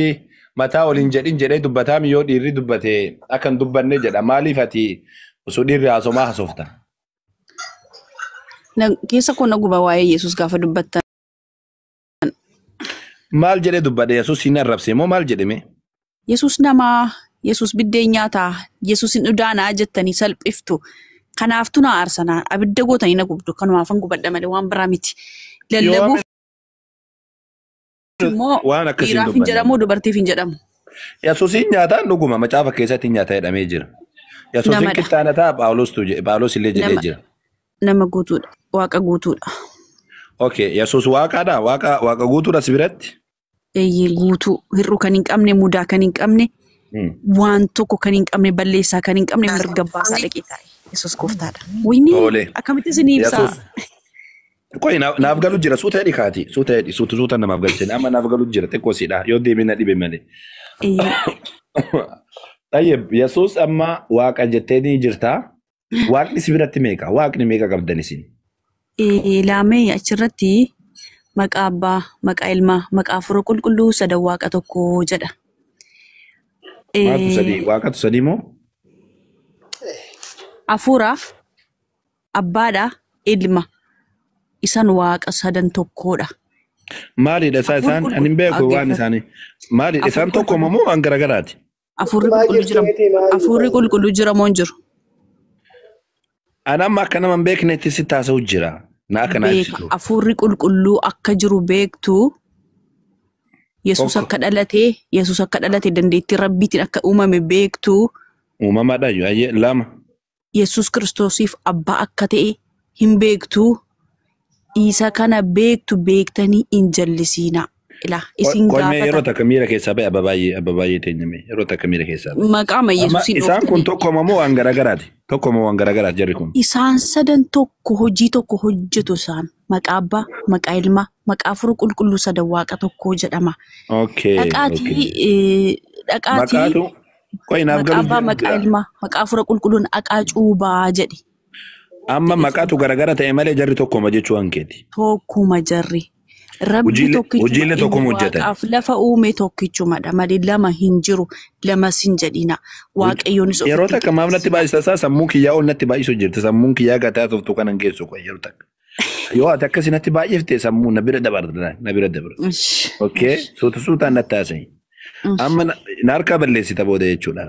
mataa waliin jedhin jedhee dubbataa miyyoo dhiirri dubbate akkan dubbanne jedha maaliif ati osoo dhiirri haasomaa haasofta. Keessa koo na guba waa'ee Yesuus gaafa dubbattan. Maal jedhee dubbate Yesuus hin arrabse moo maal jedhame? Yesuus namaa Yesuus biddeen nyaataa Yesuus hin dhudaanaa jettanii salphiftu. Kanaaftu na aarsanaa abidda gootanii na gubdu kanumaafan gubadha malee waan biraa miti. Lallabuuf immoo dhiiraaf hin jedhamu dubartiif hin jedhamu. Yesuus hin nyaataan dhuguma macaafa keessatti nyaata jedhamee jira. Yesuus hin qixxaanataa Phaawulos illee jedhee jira. Nama guutuudha waaqa guutuudha. Okay Yesuus waaqaadha waaqa guutuudha si biratti? Eeyyee guutuu hir'uu kan hin qabne mudaa kan hin qabne waan tokko kan hin qabne balleessaa kan hin qabne mirga baasaa dhaqee taa'e. Yesuus gooftaadha. Wayne akkamitti isinii ibsaa? Koi naaf galu jira suuta hidhi kaati suuta namaaf galchine amma naaf galu jira xiqqoo siidha yoo deemina dhibe malee. Tayyib Yesuus amma waaqa jettee ni jirta. Waaqni si biratti meeqa? Waaqni meeqa qabdan isin? Laamee achirratti maqaa abbaa, maqaa ilmaa, maqaa hafuura qulqulluu sadan waaqa tokko jedha. Maaltu sadii? Waaqatu sadii moo? Hafuura, abbaadha, ilma. Isan waaqa sadan tokkodha. Maali da isaan ani hin beeku waan isaanii. Maali isaan tokko moo waan garagaraati? Afurri qulqulluu jira moo hin jiru? Ana amma akka nama hin beeknetti si taasa'u jira. Na akka naa ibsitu. Afurri qulqulluu akka jiru beektu. Yesus akka dhalate dandeettii rabbiitiin akka uumame beektu. Uumamaadha yoo lama. Yesus Kiristoosiif abbaa akka ta'e hin beektu. Isa kana beektu beektanii hin jallisiina. Isin gaafata. Yeroo takka miira keessaa ba'e abbabaay'ee teenyame. Yeroo takka miira keessaa ba'e. Maqaama Yesuusiin isaan kun tokkoma moo waan garagaraati? Tokkoma waan garagaraati jarri kun. Isaan sadan tokko hojii tokko hojjetu isaan. Maqaa abbaa, maqaa ilmaa, maqaa Hafuura qulqulluu sadan waaqa tokko jedhama. Dhaqaatii maqaa abbaa, maqaa ilmaa, maqaa Hafuura qulqulluun haqaa cuubaa jedhe. Amma maqaatu garagara ta'e malee jarri tokkoma jechuu hankeeti. Tokkuma jarri. Rabbi hojiilee tokkuma hojjetan. Waaqaaf lafa uume tokkichumadha malee lama hin jiru lamas hin jedhina. Waaqayyoonis yeroo takka maamlatti baay'isaa sammuu kiyyaa ol natti baay'isuu jirti sammuun kiyyaa gataa toftuu kanan geessu qoy yeroo takka. Yoo ati akkasinatti baay'ifte sammuu na bira dabarta. Okay suutaan natti haasa'e. Amma na harkaa balleessita booda jechuudha.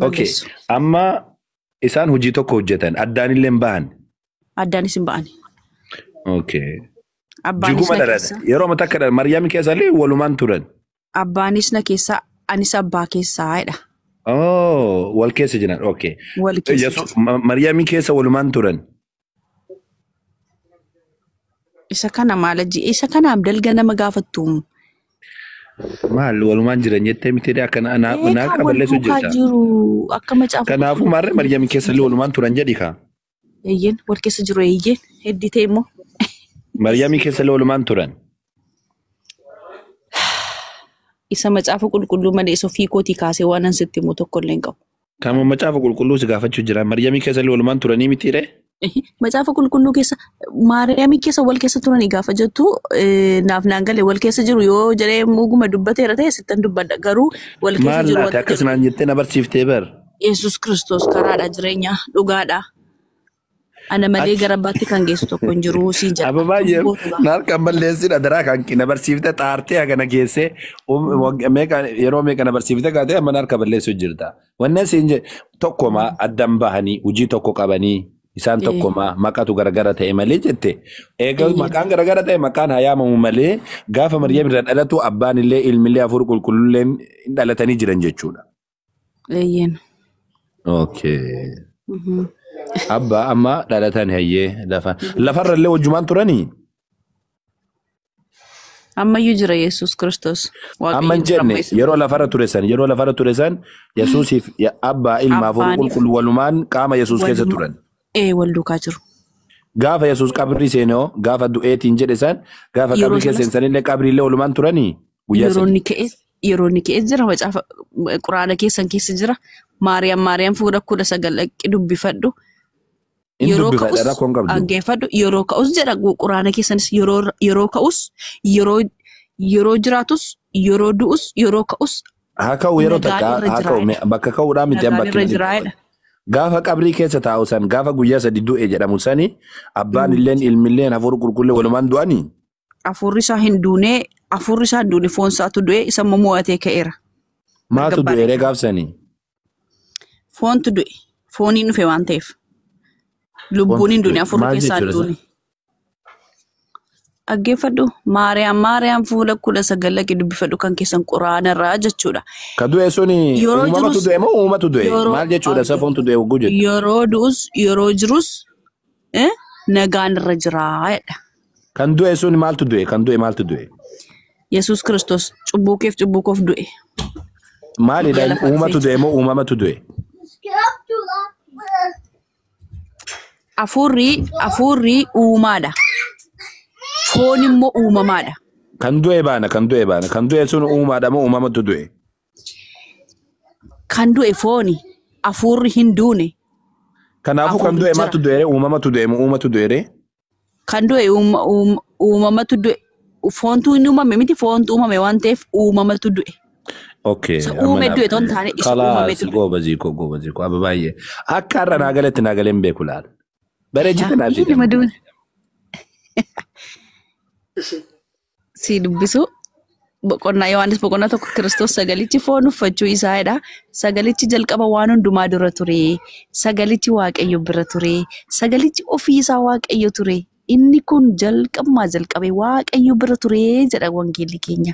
Okay amma isaan hojii tokko hojjetan addaan illee hin bahan. Addaanis hin bahan. Okay. Jiguma dhalate yeroo mata akka Mariyaam keessa illee walumaan turan. Abbaanis na keessa anis abbaa keessaa jedha. Oh wal keessa jiran okay. Mariyaam keessa walumaan turan. Isa kana maalaji isa kana abdalga nama gaafattu. Maal walumaan jiran jettee miti akka naa qaballeessu jirta. Akka macaafa. Kanaafuu maarree Mariyaam keessa illee walumaan turan jedhi kaa. Eeyyeen wal keessa jiru eeyyeen hedditee immoo. Mariyaam keessa illee walumaan turan. Isa macaafa qulqulluu malee isa ofii kootii kaasee waan an sitti immoo tokko illee hin qabu. Kama macaafa qulqulluu si gaafachuu jira Mariyaam keessa illee walumaan turanii mitiiree? Macaafa qulqulluu keessa Mariyaam keessa wal keessa turanii gaafa jettu naaf naan galee wal keessa jiru yoo jedhee muguma dubbateera ta'e sittan dubbadha garuu wal keessa jiru. Maal akkasumaan jettee na barsiiftee bar? Yesus Kiristoos karaadha jireenya dhugaadha. Ana malee gara baatti kan geessu tokko hin jiru siin jedha. Ababaay'ee naar kan balleessidha daraa kan na barsiiftee xaartee hagana geessee yeroo meeqa na barsiiftee kaatee amma naar kan balleessu jirta. Wanni siin tokkoma addan bahanii hojii tokko qabanii isaan tokkoma maqatu garagara ta'e malee jette. Egaa maqaan garagara ta'e maqaan hayaamamu malee gaafa Mariyaam irra dhalatu abbaan illee ilmillee Hafuura qulqulluullee dhalatanii jiran jechuudha. Eeyyeen. Okay. Abba amma dhalatan hayyee lafarra illee wajjumaan turanii? Ammayyuu jira Yesus Kiristoos. Amma hin jenne yeroo lafarra ture san Yesuusiif abbaa ilma Hafuura qulqulluu walumaan qaama Yesuus keessa turan. Wal duukaa jiru. Gaafa Yesuus qabrii seenoo gaafa du'eetiin jedhe san gaafa qabrii keessa seensanillee qabrii illee walumaan turanii? Yeroo inni ka'e jira macaafa quraana keessan keessa jira. Maariyaam fuula 19 dubbifadhu. Yeroo ka'us jedha quraana keessanis yeroo ka'us yeroo jiraatus yeroo du'us yeroo ka'us. Haa ka'u yeroo takka haa ka'u bakka ka'uudhaa miti bakka gaafa qabrii keessa taa'u san gaafa guyyaa 3 du'e jedhamu sani abbaan illeen ilmilleen Hafuura qulqulluu walumaan du'anii. Hafuurri isaa hin duune foon isaatu du'e isa mo'atee ka'eera. Maatu du'e gaafsanii? Foontu du'e fooniin dhufe waan ta'eef. Lubbuun hin duune Hafuura keessaa duune. Dhaggeeffadhu Maariyaam fuula 19 dubbifadhu kan keessan quraana irraa jechuudha. Ka du'e suni uumamatu du'e moo uumatu du'e? Maal jechuudha safoontu du'e hogguu jettu? Yeroo du'us yeroo jirus nagaan irra jiraa jedha. Kan du'e suni maaltu du'e? Kan du'e maaltu du'e? Yesus Kiristoos cubbuu koof du'e. Maalidha uumatu du'e moo uumamatu du'e? Hafuurri uumaadha. Foon immoo uumamaadha. Kan du'e baana. Kan du'e sun uumaadha moo uumamatu du'e? Kan du'e fooni. Hafuurri hin duune. Kanaafuu kan du'e maaltu du'e? Uumamatu du'e moo uumatu du'e? Kan du'e uumamatu du'e. Foontu hin uumame miti foontu uumame waan ta'eef uumamatu du'e. Okay. Uume du'e ton taane isa uumame du'e. Goobaziko ababaay'ee. Akka har'a naagaletti naagaleen beeku laal. Bareechite naaf jedhama. Si dubbisu boqonnaa Yohaannis boqonnaa tokko Kiristoos sagalichi foon uffachuu isaadha. Sagalichi jalqaba waan hundumaa dura ture. Sagalichi Waaqayyo bira ture. Sagalichi ofii isaa Waaqayyo ture. Inni kun jalqabee Waaqayyo bira ture jedha wangeelli keenya.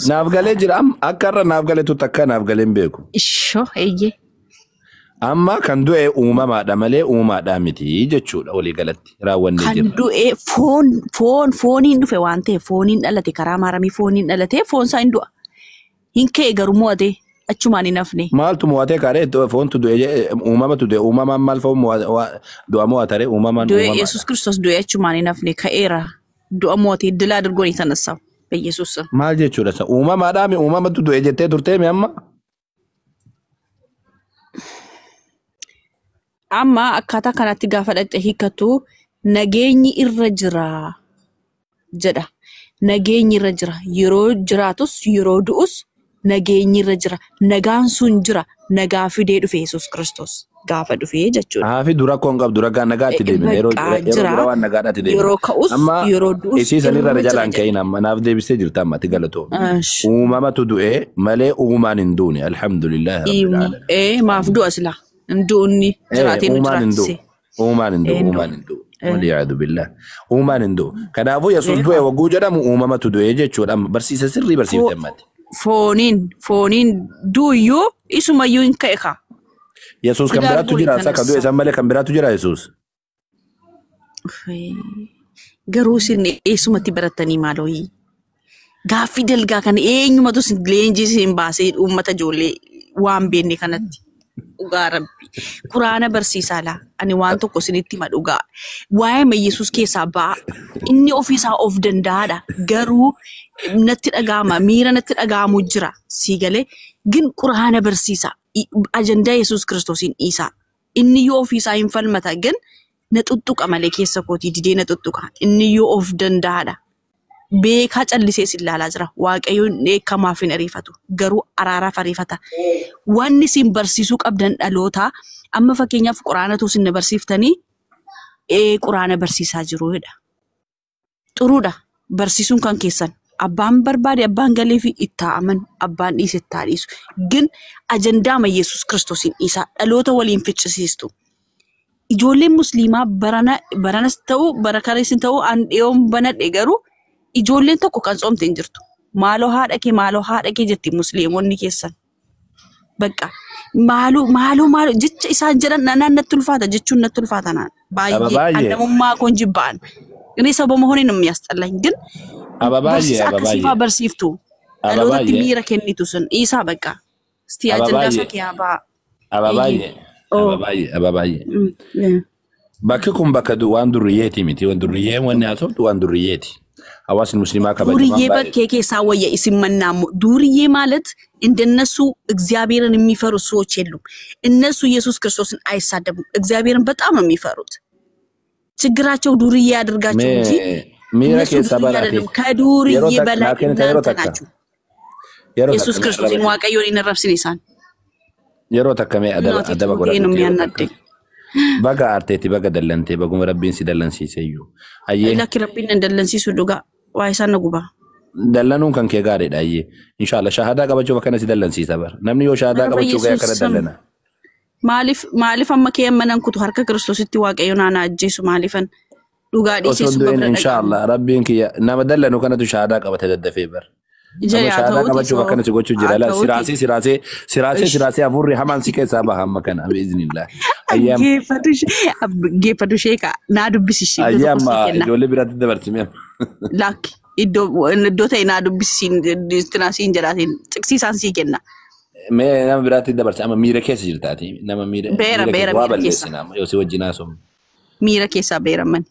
Naaf galee jira akka irra naaf galeetu takka naaf galee hin beeku. Ishoo eeyyee. Amma kan du'e uumamaadha malee uumaadhaa miti jechuudha walii galatti raawwannee jira. Kan du'e fooniin dhufe waan ta'eef fooniin dhalate karaa maaramii fooniin dhalate foon isaa hin du'a. Hin ka'e garuu mo'ate achumaan hin hafne. Maaltu mo'atee kaaree foontu du'e uumamatu du'e uumamaan maal foon du'a mo'atare uumamaan du'e Yesuus Kiristoos du'e achumaan hin hafne ka'eera du'a mo'atee dilaa dargoon tanassaa Yesuus. Maal jechuudha isa uumamaadhaa mi uumamatu du'e jettee turtee mi amma? Amma akkaataa kanatti gaafa dhaqxe hiikkatu nageenyi irra jira jedha. Nageenyi irra jira. Yeroo jiraatus yeroo du'us nageenyi irra jira. Nagaan sun jira. Nagaa fidee dhufe Yesuus Kiristoos gaafa dhufee jechuudha. Haafi dura koon qabdu ragaa nagaatti deemine yeroo dura waan nagaadhaatti deemine. Yeroo ka'us yeroo du'us. Isiisan irra jalaan ka'in amma naaf deebistee jirta amma ati galatoo. Uumamatu du'e malee uumaan hin duune alhamdulillah. Maaf du'a silaa. Nduuni jiraatee nu jiraatise. Uumaan hin du'u. Waliyaadu billah. Uumaan hin du'u. Kanaafuu Yesuus du'e wagguu jedhamu uumamatu du'e jechuudha. Barsiisa sirrii barsiifte ammatti. Fooniin du'uyyuu isumayyuu hin ka'e kaa. Yesuus kan biraatu jira isa kan du'e san malee kan biraatu jira Yesuus. Garuu isin eessumatti barattanii maalooyi? Gaaffii dalgaa kana eenyumatu leenjii isin baasee uummata ijoollee waan beekne kanatti. Dhugaa Rabbi. Quraana barsiisaa laa. Ani waan tokko isinitti hima dhugaa. Waa'ee Yesuus keessaa ba'a. Inni ofiisaa of danda'aadha. Garuu natti dhaga'ama. Miira natti dhaga'amu jira. Sii galee. Gin quraana barsiisaa. Ajandaa Yesuus Kiristoosiin dhiisaa. Inni yoo ofiisaa hin falmata gin na tuttuqa malee keessa kootii didee na tuttuqa. Inni yoo of danda'aadha. Beekaa callisee si ilaalaa jira. Waaqayyoon eekamaaf hin ariifatu. Garuu araaraaf ariifata. Wanni isin barsiisuu qabdan dhaloota amma fakkeenyaaf quraanatu isin barsiiftanii quraana barsiisaa jiruudha. Xuruudha. Barsiisuun kan keessan. Abbaan barbaade abbaan galee fi itti aman abbaan dhiise itti dhiisu. Gin ajandaa Yesuus Kiristoosiin dhiisaa dhaloota waliin ficcisiistu. Ijoolleen musliimaa baranas ta'u bara kareessin ta'u an dhiyoon banadhe garuu ijoolleen tokko kan soomte hin jirtu. Maaloo haadha kee jetti musliimonni keessan. Bakka maaloo jecha isaan jedhan natti ulfaata jechuun natti ulfaata naan. Baay'ee annamummaa koon jibba'an. Inni sababa horii namni asxallan gin barsiisa akkasiifaa barsiiftu. Dhalootatti miira kennitu sun dhiisaa bakka. Sti ajandaa isaa kiyaabaa. Ababaay'ee. Bakki kun bakka waan durriyyeeti miti. Waan durriyyee wanni haa ta'u waan durriyyeeti. Hawaasni muslimaa kabajamaa ዱርዬ በኬ ሳወየ ይስመናሙ ዱርዬ ማለት እንደነሱ እግዚአብሔርን የሚፈሩ ሰዎች የሉም። እነሱ ኢየሱስ ክርስቶስን አይሳደቡም። እግዚአብሔርን በጣም ነው የሚፈሩት። ችግራቸው ዱርዬ ያደርጋቸው እንጂ ሚራ ከሰባራቴ ከዱርዬ በላይ ናቸው። ኢየሱስ ክርስቶስን ዋቀዮን ይነረብስን ይሳን የሮ ተከመ አደባ ጎራ ነው የሚያናደኝ baga arteeti baga dallante baguma rabbiin si dallansiiseeyyu ayyee lakki rabbiin dallansiisu dhugaa waa isaan na guba dallanuun kan kee gaariidha ayyee inshallah shahadaa qabachuuf akkana si dallansiisa bar namni yoo shahadaa qabachuu gaya kana dallana maaliif amma kee amanan kutu harka Kiristoositti waaqayyo naana ajjeesu maalifan dhugaa dhiiseessu bakka inshallah rabbiin kiyya nama dallanu kanatu shahadaa qabate daddafee bar shahadaa qabachuuf akkana si gochuu jira la siraasee afurri hamaan si keessaa baha amma kana biiznillah geeffatu sheeka naa dubbisishi ayyaama ijoollee biraatti dabarsime lakki iddoo ta'e naa dubbisiin istinaasiin jedhaatiin xiqsiisaan sii kenna mee nama biraatti dabarse amma miira keessa jirtaati nama miira waa balleessina yoo si wajjin haasofnu miira keessaa beeraman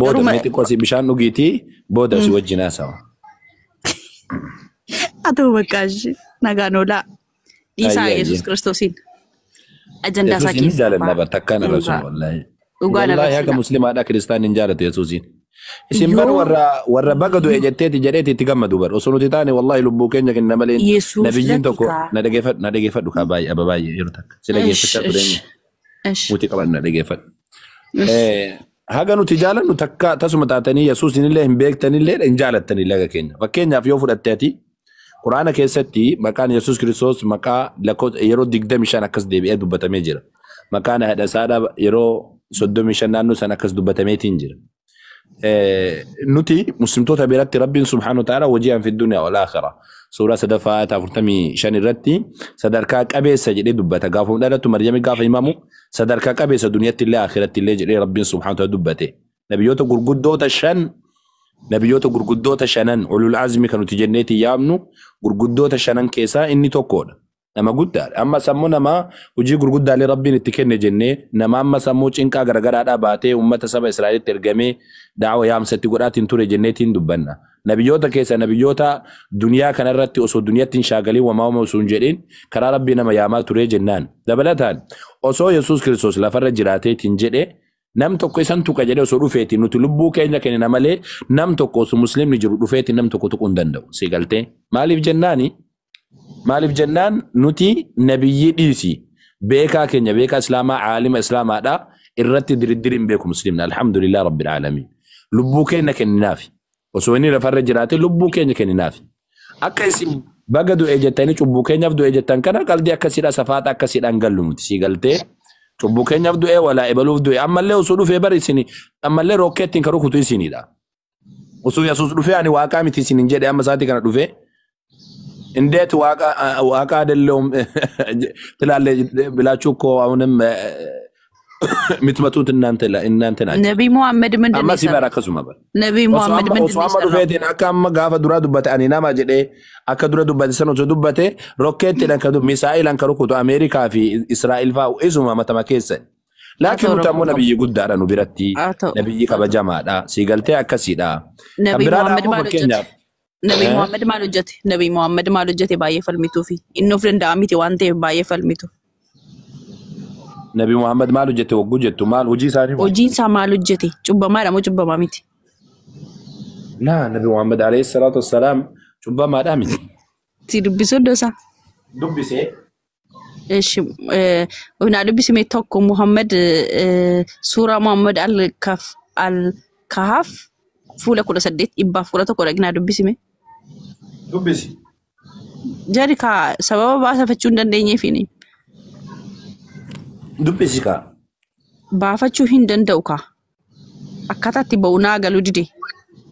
booda mee xiqqoo si bishaan dhugiitii booda si wajjin haasawa atoo bakkaash nagaanoolaa dhiisaa Yesuus Kiristoosiin ajandaa isaa keessa jaalanna batakkaan rasul wallahi haga muslimaadha kiristaaniin jaalatu Yesuusiin isin bar warra baga du'e jetteeti jedheeti itti gammadu bar osoo nuti taane wallahi lubbuu keenya kenna malee nabiyyiin tokko na dhageeffadhu kaa baay'ee ababaay'ee yeroo takka si dhageeffachaa tureenya muti qaban na dhageeffadhu haga nuti jaalannu takka tasuma taatanii Yesuusin illee hin beektanillee hin jaalattanii laga keenya. Fakkeenyaaf yoo fudhatteeti Quraana keessatti maqaan Yesuus Kiristoos maqaa yeroo 25 akkas deebi'ee dubbatamee jira. Maqaan haadha isaadhaa yeroo 35 naannoo san akkas dubbatameetiin jira. Nuti muslimtoota biratti Rabbiin subhaanahu wa ta'ala waji'an fi dunya wal aakhira. Suuraa sadaffaa 45 irratti sadarkaa qabeessa jedhee dubbata. Gaafa dhalatu Maryam gaafa himamu sadarkaa qabeessa dunyaatti illee akhiratti illee jedhee Rabbiin subhaanahu wa ta'ala dubbate. Nabiyyoota gurguddoota shanan ulul azmi kan nuti jenneeti yaamnu gurguddoota shanan keessaa inni tokkodha. Nama guddaadha. Amma sammuu namaa hojii gurguddaalee Rabbiin itti kenne jennee nama amma sammuu cinqaa garagaraadhaa baatee uummata saba Israa'elitti ergamee da'awa yaamsatti godhaatiin ture jenneetiin dubbanna. Nabiyyoota keessa nabiyyoota duniyaa kanarratti osoo duniyaatti hin shaagalii wamaa osoo hin jedhin karaa Rabbii nama yaamaa ture jennaan. Dabalataan osoo Yesuus Kiristoos lafarra jiraateetiin jedhee nam tokko isan tuqa jedhee osoo dhufeetiin nuti lubbuu keenya kennina malee nam tokko osoo muslimni jiru dhufeetiin nam tokko tuquu hin danda'u. Si galtee maaliif jennaani? Maaliif jennaan nuti nabiyyi dhiisi beekaa keenya beekaa islaamaa caalima islaamaadha irratti diriddiri hin beeku muslimna alhamdulillah rabbil aalamiin. Lubbuu keenya kenninaaf osoo inni lafarra jiraate lubbuu keenya kenninaaf. Akka isin baga du'ee jettanii cubbuu keenyaaf du'ee jettan kana qalbii akkasiidha safaata akkasiidhaan gallu nuti si galtee. Cubbuu keenyaaf du'ee walaa ebaluuf du'ee ammallee osoo dhufee bari isini ammallee rokkeettiin kan rukutu isinidha. Osoo Yesuus dhufee ani waaqaa miti isinin jedhe amma isaatti kana dhufee እንዴት ዋቃ አይደለም ትላለህ ብላችሁ እኮ አሁንም የምትመጡት እናንተ ናችሁ። ነብይ ሙሐመድ ምንድነው? አማ ሲበራከሱ ማለት ነብይ ሙሐመድ ምንድነው? ኦስማን ዱፌቴን አካም ጋፋ ዱራ ዱበተ አኒና ማጀዴ አከ ዱራ ዱበተ ሰኖ ዱበተ ሮኬት ለንከዱ ሚሳኤል አንከሩኩቱ አሜሪካ ፊ እስራኤል ፋ ኢዙማ መተማከሰን ላኪን ተሙ ነብይ ጉዳራ ነው ቢረቲ ነብይ ከበጀማዳ ሲገልቴ አከሲዳ ነብይ ሙሐመድ ማለት Nabi Muhammad maal hojjete? Nabi Muhammad maal hojjete baay'ee falmituu fi inni of danda'a miti waan ta'eef baay'ee falmitu. Nabi Muhammad maal hojjete wagguu jettu maal hojii isaanii? Hojiin isaa maal hojjete? Cubbamaadha moo cubbamaa miti? Laa Nabi Muhammad alayhi salaatu wassalaam cubbamaadha miti. Si dubbisuu iddoo isaa? Dubbisee. Eshi naa dubbisime tokko Muhammad suuraa Muhammad al-Kahf fuula 18 ibbaaf 11 dhagnaa dubbisime. Dubbisi. Jari ka sababa baasafachuu hin dandeenyeefini. Dubbisi ka. Baafachuu hin danda'u ka. Akkataatti ba'unaa galuu dide.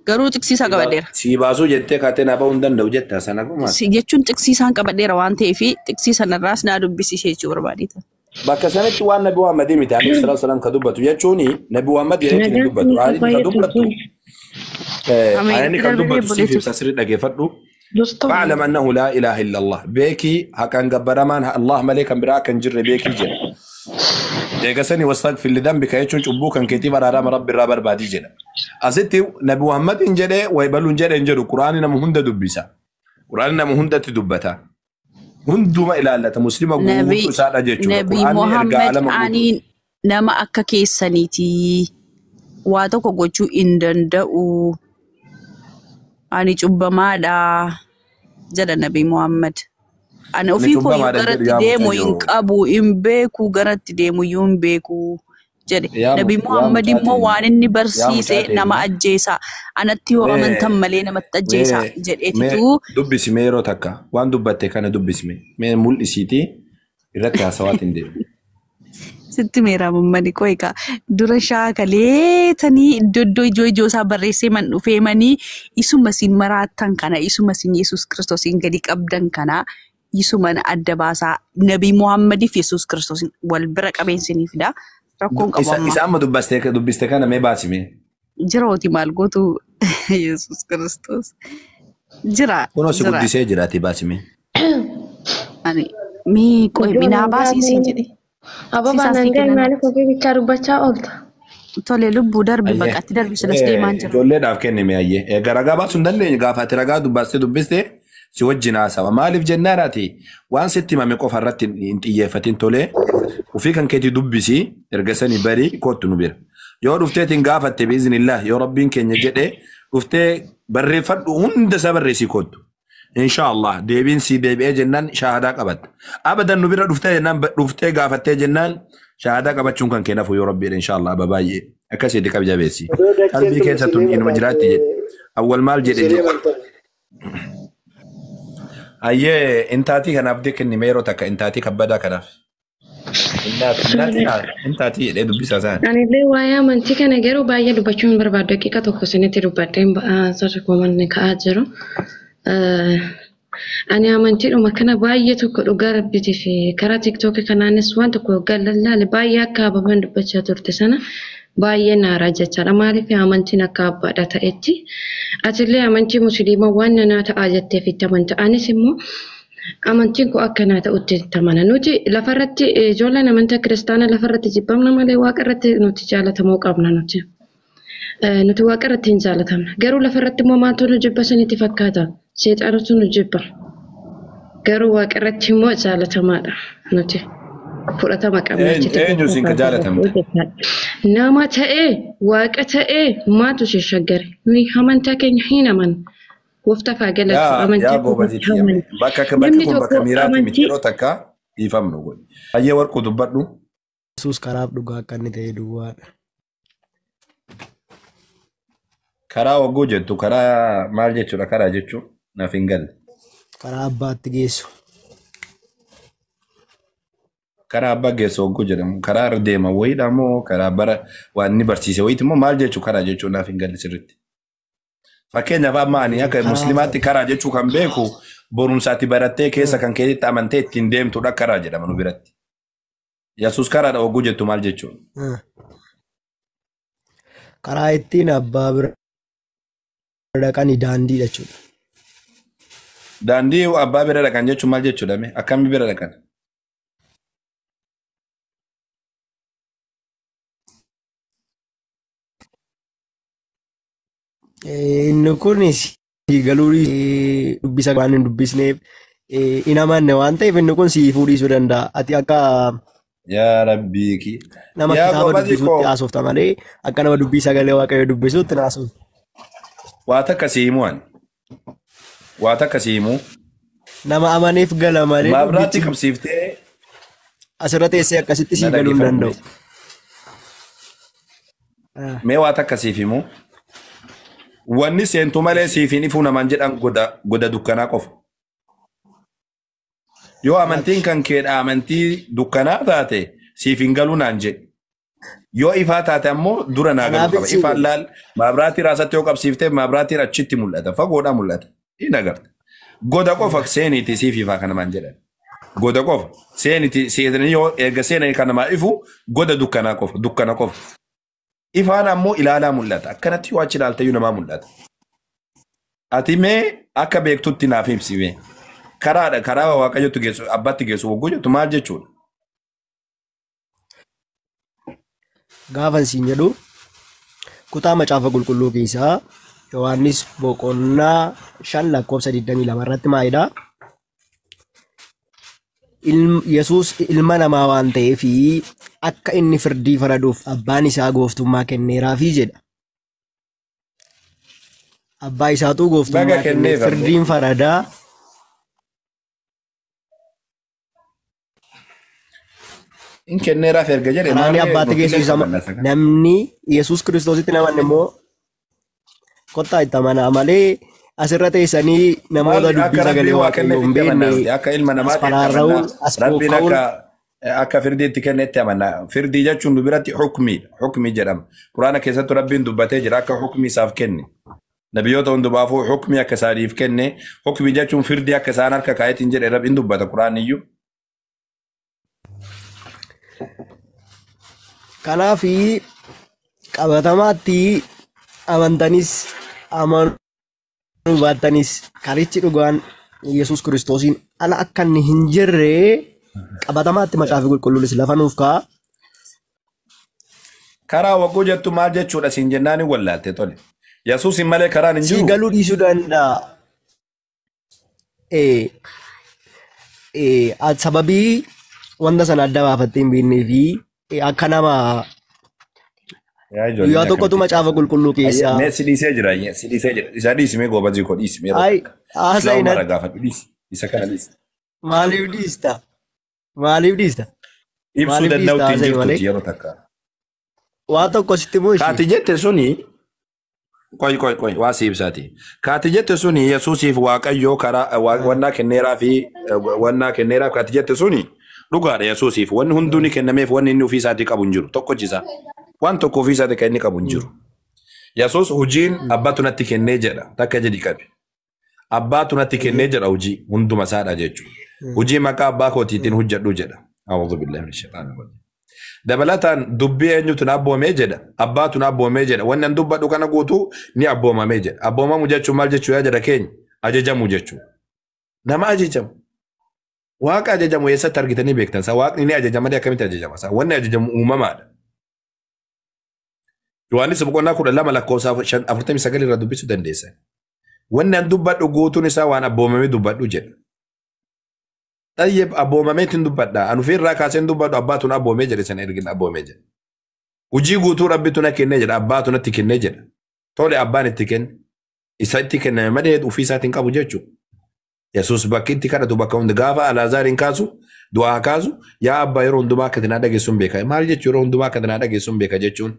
Garuu tiksiisaa qabadheera. Si baasuu jettee kaatee naa ba'uu hin danda'u jetta sana kuma. Si jechuun tiksiisaan qabadheera waan ta'eef tiksiisa narraas naa dubbisisee jechuu barbaadita. Bakka sanatti waan Nabi Muhammad miti alayhi salaatu wassalaam ka dubbatu jechuuni Nabi Muhammad jedhee dubbatu. Haaliin ka dubbatu. أنا كذب بسيف تسرد لك فدو فاعلم أنه لا إله إلا الله بيكي هكان قبرمان الله ملك براك نجر بيكي جن يقسني واستغفر لذنبك يشون شبوكا كتيب على رب الرابر بعد جن أزتي نبي محمد إنجلي ويبلون جل إنجلو قرآننا مهند دبسا قرآننا مهند تدبتا هندما إلى الله مسلم نبي محمد أني نما أكا كيسانيتي waa tokko gochuu hin danda'u ani cubbamaadha jedha Nabi Muhammad. Ani ofii koo garatti deemu hin qabu hin beeku garatti deemu hin beeku jedhe. Nabi Muhammad immoo waan inni barsiise nama ajjeesa. Anatti yoo amantan malee namatti ajjeesa jedheetitu. Dubbisime yeroo takka waan dubbatte kana dubbisime mee mul'isiiti irratti haasawaat hin deemu. Sitti meera mummani koo egaa dura shaakalee tanii iddoo ijoo isaa barreessee man dhufee manii isuma siin maraattan kana isuma siin Yesuus Kiristoosiin gadi qabdan kana isuma adda baasaa Nabi Muhammadiif Yesuus Kiristoosiin wal bira qabeensiniifidha. Rakkoon qabu. Isa amma dubbiste kana mee baasime? Jirooti maal gootu Yesuus Kiristoos. Jira. Kunoo si guddisee jiraati baasime. Ani mii qoy minaa baasiisiin jedhe. Aba banangan maaliif ofii bichaa dubbachaa oolta? Tole lubbuu darbi baqatti darbi silas deemaan jira. Ijoolleedhaaf kennime ayyee. Garagaa baasuu hin dandeenye gaafa ati ragaa dubbiste si wajjin haasawa. Maaliif jennaan ati waan sitti himame qofa irratti hin xiyyeeffatin tolee ofii kan keetii dubbisi erga sanii barii kootu nu bira. Yoo dhufteetiin gaafatte biiznillah yoo rabbiin keenya jedhee dhuftee barreeffadhu hunda isaa barreessii kootu. inshallah deebiin si deebi'ee jennaan shaahadaa qabatta abadan nu bira dhuftee jennaan dhuftee gaafattee jennaan shaahadaa qabachuun kan kennafu yoo rabbiidha inshallah babaay'ee akkasitti qab jabeessi qalbii keessattu inuma jiraatti jedhe awwal maal jedhe ayyee intaatii kanaaf deekkenni meeroo takka intaatii kabbadaa kanaaf intaatii jedhee dubbisaa isaan. Anillee waa'ee amantii kana garuu baay'ee dubbachuun barbaadu daqiiqa tokko isinitti dubbadheen sarri koomanni ka'aa jiru. Ani amantiidhuma kana baay'ee tokko dhugaa rabbitii fi karaa tiktookii kanaanis waan tokko gallallaale baay'ee akka ababan dubbachaa turte sana baay'ee naaraa jechaadha. Maaliif amantiin akka abbaadha ta'etti atillee amantii musliimaa waan nanaa ta'aa jetteef itti amanta. Anis immoo amantiin kun akkanaa ta'utti itti amana. Nuti lafarratti ijoolleen amantaa kiristaanaa lafarratti jibbamna malee waaqa irratti nuti jaalatamuu qabna nuti. Nuti waaqa irratti hin jaalatamna. Garuu lafarratti immoo maaltu nu jibba sanitti fakkaata. Seexanatu nu jibba. Garuu waaqa irratti immoo jaalatamaadha nuti. Fudhatama qabna. Eenyu isin ka jaalatamte? Nama ta'ee waaqa ta'ee maatu si shaggare. Nuyi amantaa keenya hin amanna. Gooftaa faagalatu amantii bakka kun bakka miiraati miti yeroo takka dhiifamnu godhe. Ayyee warquu dubbadhu. Yesuus karaaf dhugaa akka inni ta'e duwwaadha. Karaa wagguu jettu karaa maal jechuudha karaa jechuun naaf hin galle. Karaa abbaatti geessu. Karaa abbaa geessu wagguu jedhamu karaa irra deema wayiidha moo karaa bara waan inni barsiise wayiiti moo maal jechuu karaa jechuun naaf hin galle sirriitti. Fakkeenyaaf amma ani akka musliimaatti karaa jechuu kan beeku borumsaatti barattee keessa kan keessatti amantee ittiin deemtudha karaa jedhama nu biratti. Yesuus karaadha wagguu jettu maal jechuun. Karaa ittiin abbaa bira dhaqanii daandii jechuudha. Daandii abbaa bira dhaqan jechuun maal jechuudha akkamii bira dhaqan? Inni kunis galuu dubbisa waan hin dubbisneef hin amanne waan ta'eef inni kun si fuudhisuu danda'a. Ati akka yaa rabbii ki nama kitaaba dubbisuutti haasofta malee akka nama dubbii sagalee waaqayyoo dubbisuutti haasofta. Waa takka si himu ani. Waa takka si himu. Nama amaneef gala malee. Maabiraatti qabsiiftee. Asirra teessee akkasitti si galuu hin danda'u. Mee waa takka siif himu. Wanni seentu malee siif hin ifu namaan jedhan goda dukkanaa qofa. Yoo amantiin kan keedha amantii dukkanaa taate siif hin galuu naan jedhe. Yoo ifaa taate ammoo dura naa galuu qaba. Ifaan laal maabiraatii raasatti yoo qabsiiftee maabiraatiin achitti mul'ata. Fagoodhaa mul'ata. Hin agarta. Goda qofa seeniiti siif ifaa kan namaan jedhan. Goda qofa seeniiti seetanii yoo erga seenanii kan namaa ifu goda dukkanaa qofa dukkana qofa. Ifaan ammoo ilaalaa mul'ata. Akkanatti yoo achi ilaaltayyuu namaa mul'ata. Ati mee akka beektutti naaf ibsime. Karaadha karaa waaqayyotti geessu abbaatti geessu wagguu jettu maal jechuudha? Gaafa siin jedhu kutaa macaafa qulqulluu keessaa Yohaannis boqonnaa 5:22 irratti maalidha? Yesuus ilma namaa waan ta'eef akka inni firdii faraduuf abbaan isaa gooftummaa kenneeraafi jedha. Abbaa isaatu gooftummaa kennee firdiin faradaa. In kenneeraaf erga jedhe namni abbaatti geessu namni Yesuus Kiristoositti namanne immoo kottaa itti amanaa malee asirra teessanii namoota dubbii sagalee waaqayyoo hin beekne akka ilma namaatti rabbiin akka firdiitti kennetti amanna. Firdii jechuun nu biratti hukmii jedhama. Quraana keessatti rabbiin dubbatee jira akka hukmii isaaf kenne. Nabiyyoota hundumaafuu hukmii akka isaaniif kenne. Hukmii jechuun firdii akka isaan harka kaayetiin jedhe rabbiin dubbata quraaniyyuu. Kanaaf qabatamaatti amantanis amanuu baattanis karichi dhugaan Yesuus Kiristoosiin ala akka inni hin jirre qabatamaatti macaafa qulqulluunis lafa nuuf kaa'a. Karaa wagguu jettu maal jechuudha siin jennaan hin wallaalte tole. Yesuusin malee karaan hin jiru. Si galuu dhiisuu danda'a. Sababii wanta sana adda baafattee hin beeknee fi akka nama Guyyaa tokkotu macaafa qulqulluu keessaa. Mee si dhiisee jira. Isa dhiisimee goobazii koo dhiisimee. Ay, haasa'in. Mara gaafadhu dhiisi. Isa kana dhiisi. Maaliif dhiista? Maaliif dhiista? Ibsuu danda'utti hin jirtuuti yeroo takka. Waa tokko sitti moo ishee? Kaati jette suni Koi, waa si ibsaati. Kaati jette suni Yesuusiif Waaqayyoo karaa wannaa kenneeraa fi wannaa kenneeraaf kaati jette suni dhugaadha Yesuusiif wanni hunduu ni kennameef wanni inni ofii isaatii qabu hin jiru tokko jisa. Waan tokko ofii isaatii kan inni qabu hin jiru. Yesuus hojiin abbaatu natti kennee jedha takka jedhi qabi. Abbaatu natti kennee jedha hojii hunduma isaadha jechuudha. Hojii maqaa abbaa kootiitiin hojjedhu jedha. A'uudhu billahi minash shaitaanir rajiim. Dabalataan dubbii eenyutu na abboomee jedha. Abbaatu na abboomee jedha. Wanni an dubbadhu kana guutuu ni abboomamee jedha. Abboomamu jechuun maal jechuu yaa jedha keenya? Ajajamu jechuu. Nama ajajamu. Waaqa ajajamu eessatti argitanii beektan? Waaqni ni ajajama akkamitti ajajama? Wanni ajajamu uumamaadha. Yohaannis boqonnaa 12 lakkoofsa 49 irra dubbisuu dandeessan. Wanni an dubbadhu guutuun isaa waan abboomamee dubbadhu jedha. Tayyib abboomameetiin dubbadha. Anu firraa kaaseen dubbadhu abbaatuun abboomee jedhe sana ergin abboomee jedha. Hojii guutuu rabbitu na kennee jedha. Abbaatu natti kennee jedha. Tole abbaan itti kenne. Isa itti kenname malee ofii isaatiin qabu jechuudha. Yesuus bakki itti kadhatu bakka hundi gaafa Alaazaariin kaasu du'aa kaasu yaa abbaa yeroo hundumaa akka tinaa dhageessuun beeka. Maal jechuun yeroo hundumaa akka tinaa dhageessuun beeka jechuun?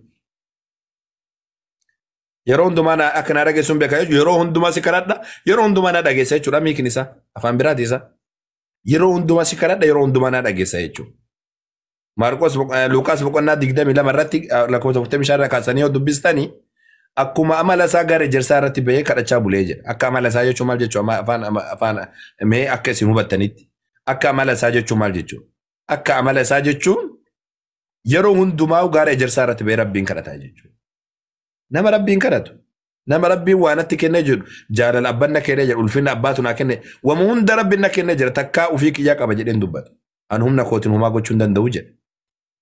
Yeroo hundumaa akka tinaa dhageessuun beeka jechuun yeroo hundumaa si kadhadha yeroo hundumaa na dhageessa jechuudha miikin isaa afaan biraati isaa. Yeroo hundumaa si kadhadha yeroo hundumaa na dhageessa jechuudha. Maarqos Luqaas boqonnaa 22 irratti lakkoofsa 45 irraa kaasanii yoo dubbistanii akkuma amala isaa gara ejersaa irratti bahee kadhachaa bulee jedha. Akka amala isaa jechuun maal jechuudha? Afaan mee akka isin hubattanitti. Akka amala isaa jechuun maal jechuudha? Akka amala isaa jechuun yeroo hundumaa gara ejersaa irratti bahee rabbiin kadhataa jechuudha. Nama rabbiin kadhatu. Nama rabbiin waan natti kennee jiru jaalala abbaan na kennee jiru ulfinna abbaatu na kenne wama hunda rabbiin na kennee jira takkaa ofii kiyyaa qaba jedheen dubbata. An humna kootiin homaa gochuu hin danda'u jedha.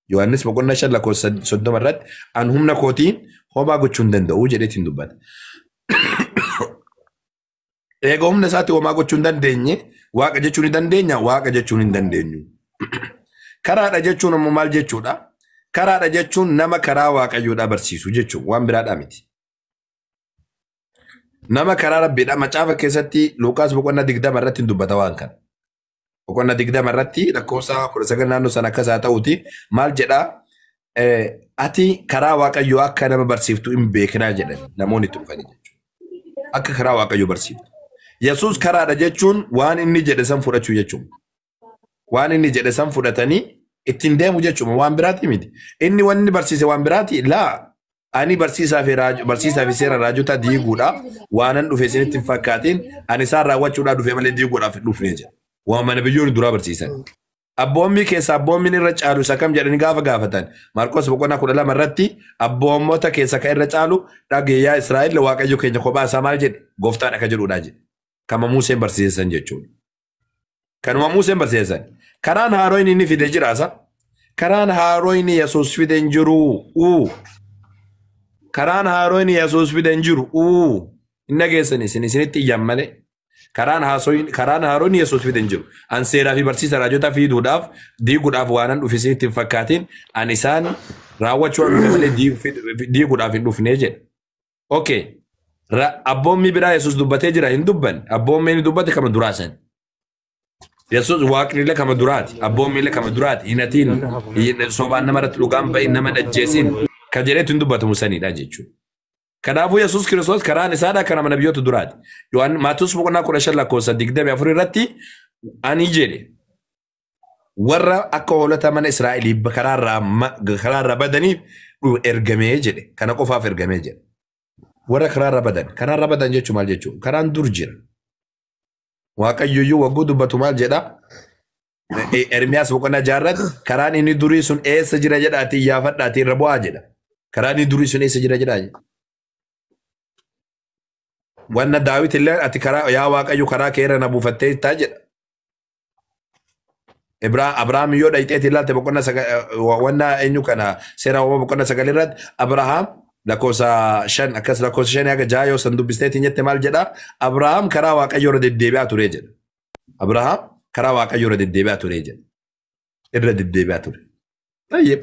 Yohaannis boqonnaa 5 lakkoofsa 30 irratti an humna kootiin homaa gochuu hin danda'u jedheetiin dubbata. Eega humna isaatti homaa gochuu hin dandeenye waaqa jechuun ni dandeenya waaqa jechuun hin dandeenyu. Karaadha jechuun ammoo maal jechuudha? Karaadha jechuun nama karaa waaqayyoodhaa barsiisu jechuun waan biraadhaa miti. Nama karaa rabbiidha macaafa keessatti Luqaas boqonnaa 20 irratti dubbata waan kana. Boqonnaa 20 irratti lakkoofsa 19 naannoo sana akkas haa ta'uti maal jedhaa? Ati karaa waaqayyoo akka nama barsiiftu hin beeknaa jedhan namoonni itti dhufanii jechuudha. Akka karaa waaqayyoo barsiiftu. Yesuus karaadha jechuun waan inni jedhe san fudhachuu jechuudha. Waan inni jedhe san fudhatanii ittiin deemu jechuudha waan biraati miti. Inni waan inni barsiise waan biraati laa. Ani barsiisaa fi seera raajota diiguudhaaf waanan dhufe isinitti hin fakkaatiin ani isaan raawwachuudhaaf dhufe malee diiguudhaaf hin dhufne jedha. Waan mana biyyoon duraa barsiisan. Abboommii keessa abboommii irra caalu isa kam jedhanii gaafa gaafatan. Maarqos boqonnaa 12 irratti abboommota keessa kan irra caalu dhageeyyaa Israa'el waaqayyo keenya kophaa isaa maal jedhe gooftaan akka jedhuudha jedhe. Kama Museen barsiisan jechuudha. Kanuma Museen barsiisan. Karaan haaroo inni fide jiraasa. Karaan haaroo inni Yesuus fide hin jiru. Karaan haaroo inni Yesuus fide hin jiru. Inni dhageessan isinitti iyyan malee. Karaan haaroo inni Yesuus fide hin jiru. An seeraa fi barsiisa raajota fiduudhaaf diiguudhaaf waanan dhufe isinitti hin fakkaatiin an isaan raawwachuu dhufe malee diiguudhaaf hin dhufnee jedha. Okay. Abboommii biraa Yesuus dubbatee jira hin dubban. Abboommii inni dubbate kama duraasan. Yesuus waaqni illee kama duraati. Abboommii illee kama duraati. Hinatiin sobaan namarratti dhugaan ba'i nama dhajjeesin. Kan jedheetu hin dubbatamu sanidha jechuudha. Kanaafuu Yesuus Kiristoos karaan isaadha kan nama nabiyyoota duraati. Maatiyoos boqonnaa 15 lakkoofsa 24 irratti ani jedhe warra akka hoolota mana Israa'elii karaarraa badaniif ergamee jedhe. Kana qofaaf ergamee jedhe. Warra karaarraa badan jechuun maal jechuudha? Karaan dur jira. Waaqayyoyyuu wagguu dubbatu maal jedha? Ermiyaas boqonnaa 6 irratti karaan inni durii sun eessa jira jedhaatii iyyaafadhaatii irra bu'aa jedha. Karaan inni durii sun eessa jira jedhaa? Wanna Daawit illee ati karaa yaa Waaqayyo karaa kee irra na buufattee ittaa jedha. Abrahaam yoo dhayxeeti ilaalte boqonnaa wanna eenyu kana seera uumaa boqonnaa 9 irratti Abrahaam lakkoofsa 5 akkas lakkoofsa 5 haga 6 yoo san dubbisteetiin jette maal jedha? Abrahaam karaa Waaqayyo irra deddeebi'aa ture jedha. Abrahaam karaa Waaqayyo irra deddeebi'aa ture jedha. Irra deddeebi'aa ture. Tayyib.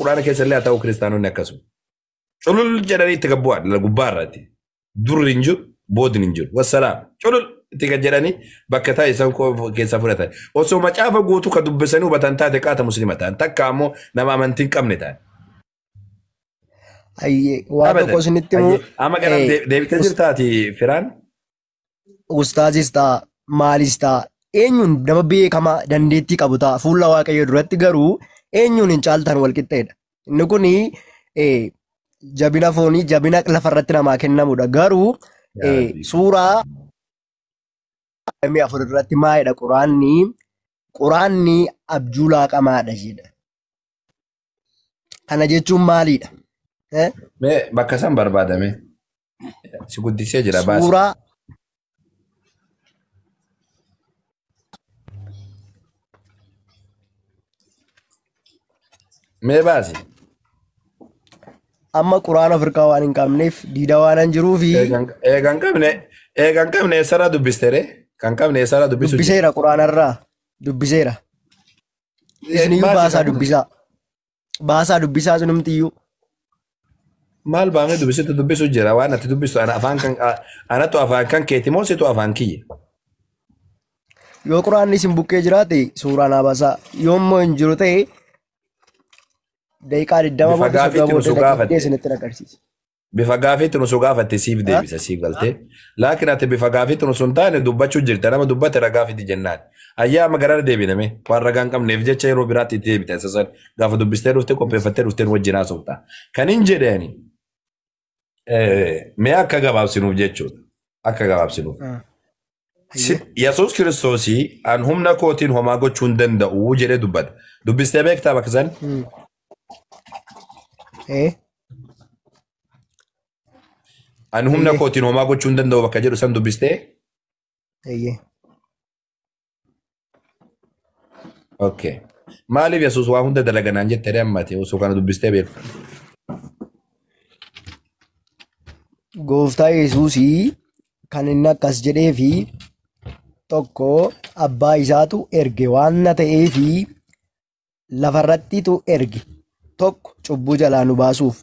quraana keessallee haa ta'u kiristaanonni akkasuma. Culul jedhanii itti gabbu'an gubbaarratti. Durri hin jiru, boodni hin jiru. Wassalaam. Culul itti gad jedhanii bakka taa'e isaan keessa fudhatan. Osoo macaafa guutuu ka dubbisanii hubatan taate qaata musliima ta'an. Takka ammoo nama amantii hin qabne ta'an. Ayyee waa tokko isinitti immoo. Amma gara deebitee jirtaati firaan. Ustaazis ta'a maalis ta'a eenyuun nama beekamaa dandeettii qabu ta'a fuula waaqayyoo duratti garuu eenyuun hin caaltan wal qixxeedha. Inni kun jabina foonii jabina lafarratti namaa kennamudha garuu suuraa 4 irratti maayidha quraanni abjuu laaqamaadha jedha. Kana jechuun maalidha? Bakka san barbaadame si guddisee jira baasi. Suuraa mee baasi. Amma quraana Afrikaa waan hin qabneef diida waan hin jiruufi. Eegan qabne eessarraa dubbistere? Kan qabne eessarraa dubbisu? Dubbiseera quraanarraa dubbiseera. Isiniyyuu baasaa dubbisaa. Baasaa dubbisaa sinumtiyyuu. Maal baamee dubbisitu dubbisu jira waan ati dubbistu anatu afaan kan keeti moo situ afaan kiyya? Yoo quraanni isin bukkee jiraate suuraa naa baasaa yoo immoo hin jiru ta'e daqiiqaa 20 bifa gaafiitti nu gaafatte siif deebisa siif galtee laakiin ati bifa gaafiitti nu sun taane dubbachuu jirta nama dubbate ragaa fidi jennaan ayyaama garara deebiname waan ragaa hin qabneef jecha yeroo biraatti itti deebita sasan gaafa dubbistee dhuftee qopheeffattee dhuftee wajjin haasofta kan hin jedhani mee akka gabaabsinuuf jechuudha akka gabaabsinuuf. Yesuus kiristoosii an humna kootiin homaa gochuu hin danda'u jedhee dubbata dubbistee beektaa bakka san. An humna kootiin homaa gochuu hin danda'u bakka jedhu san dubbistee? Okay. Maaliif Yesuus waa hunda dalaganaan jettee ammate osoo kana dubbistee beektu? Gooftaa Yesuusii kan inni akkas jedhee fi tokko abbaa isaatu erge waan na ta'ee fi lafarrattiitu ergi tokko cubbuu jalaa nu baasuuf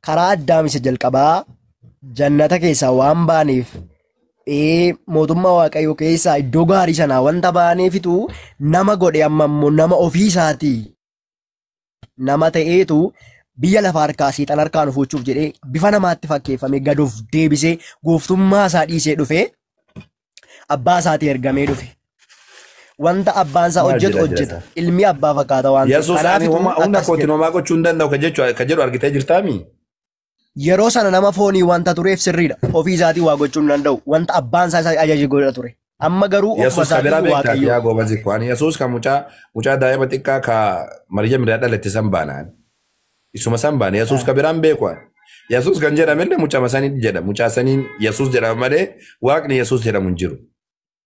karaa Addaam isa jalqabaa jannata keessaa waan baaneef mootummaa waaqayyoo keessaa iddoo gaarii sanaa wanta baaneefitu nama godhe amma immoo nama ofii isaatii nama ta'eetu biyya lafaa harkaa seexan harkaan fuuchuuf jedhee bifa namaatti fakkeeffame gaduuf deebisee gooftummaa isaa dhiisee dhufe abbaa isaatii ergamee dhufe. Wanta abbaan isaa hojjetu hojjeta. Ilmi abbaa fakkaata waan ta'eef. Yesuus ani hunda kootiin homaa gochuu hin danda'u ka jedhu argitee jirtaami. Yeroo sana nama foonii wanta tureef sirriidha. Ofii isaatii waa gochuu hin danda'u. Wanta abbaan isaa ajaje godha ture. Amma garuu Yesuus kabira beektaa yaa goobasi kwani Yesuus ka mucaa daa'ima xiqqaa ka Maryam irraa dhalatte san baanaan. Isuma san baane Yesuus kabiraan beekwa. Yesuus kan jedhamelle mucaa saniin jedha. Mucaa saniin Yesuus jedhama malee waaqni Yesuus jedhamu hin jiru.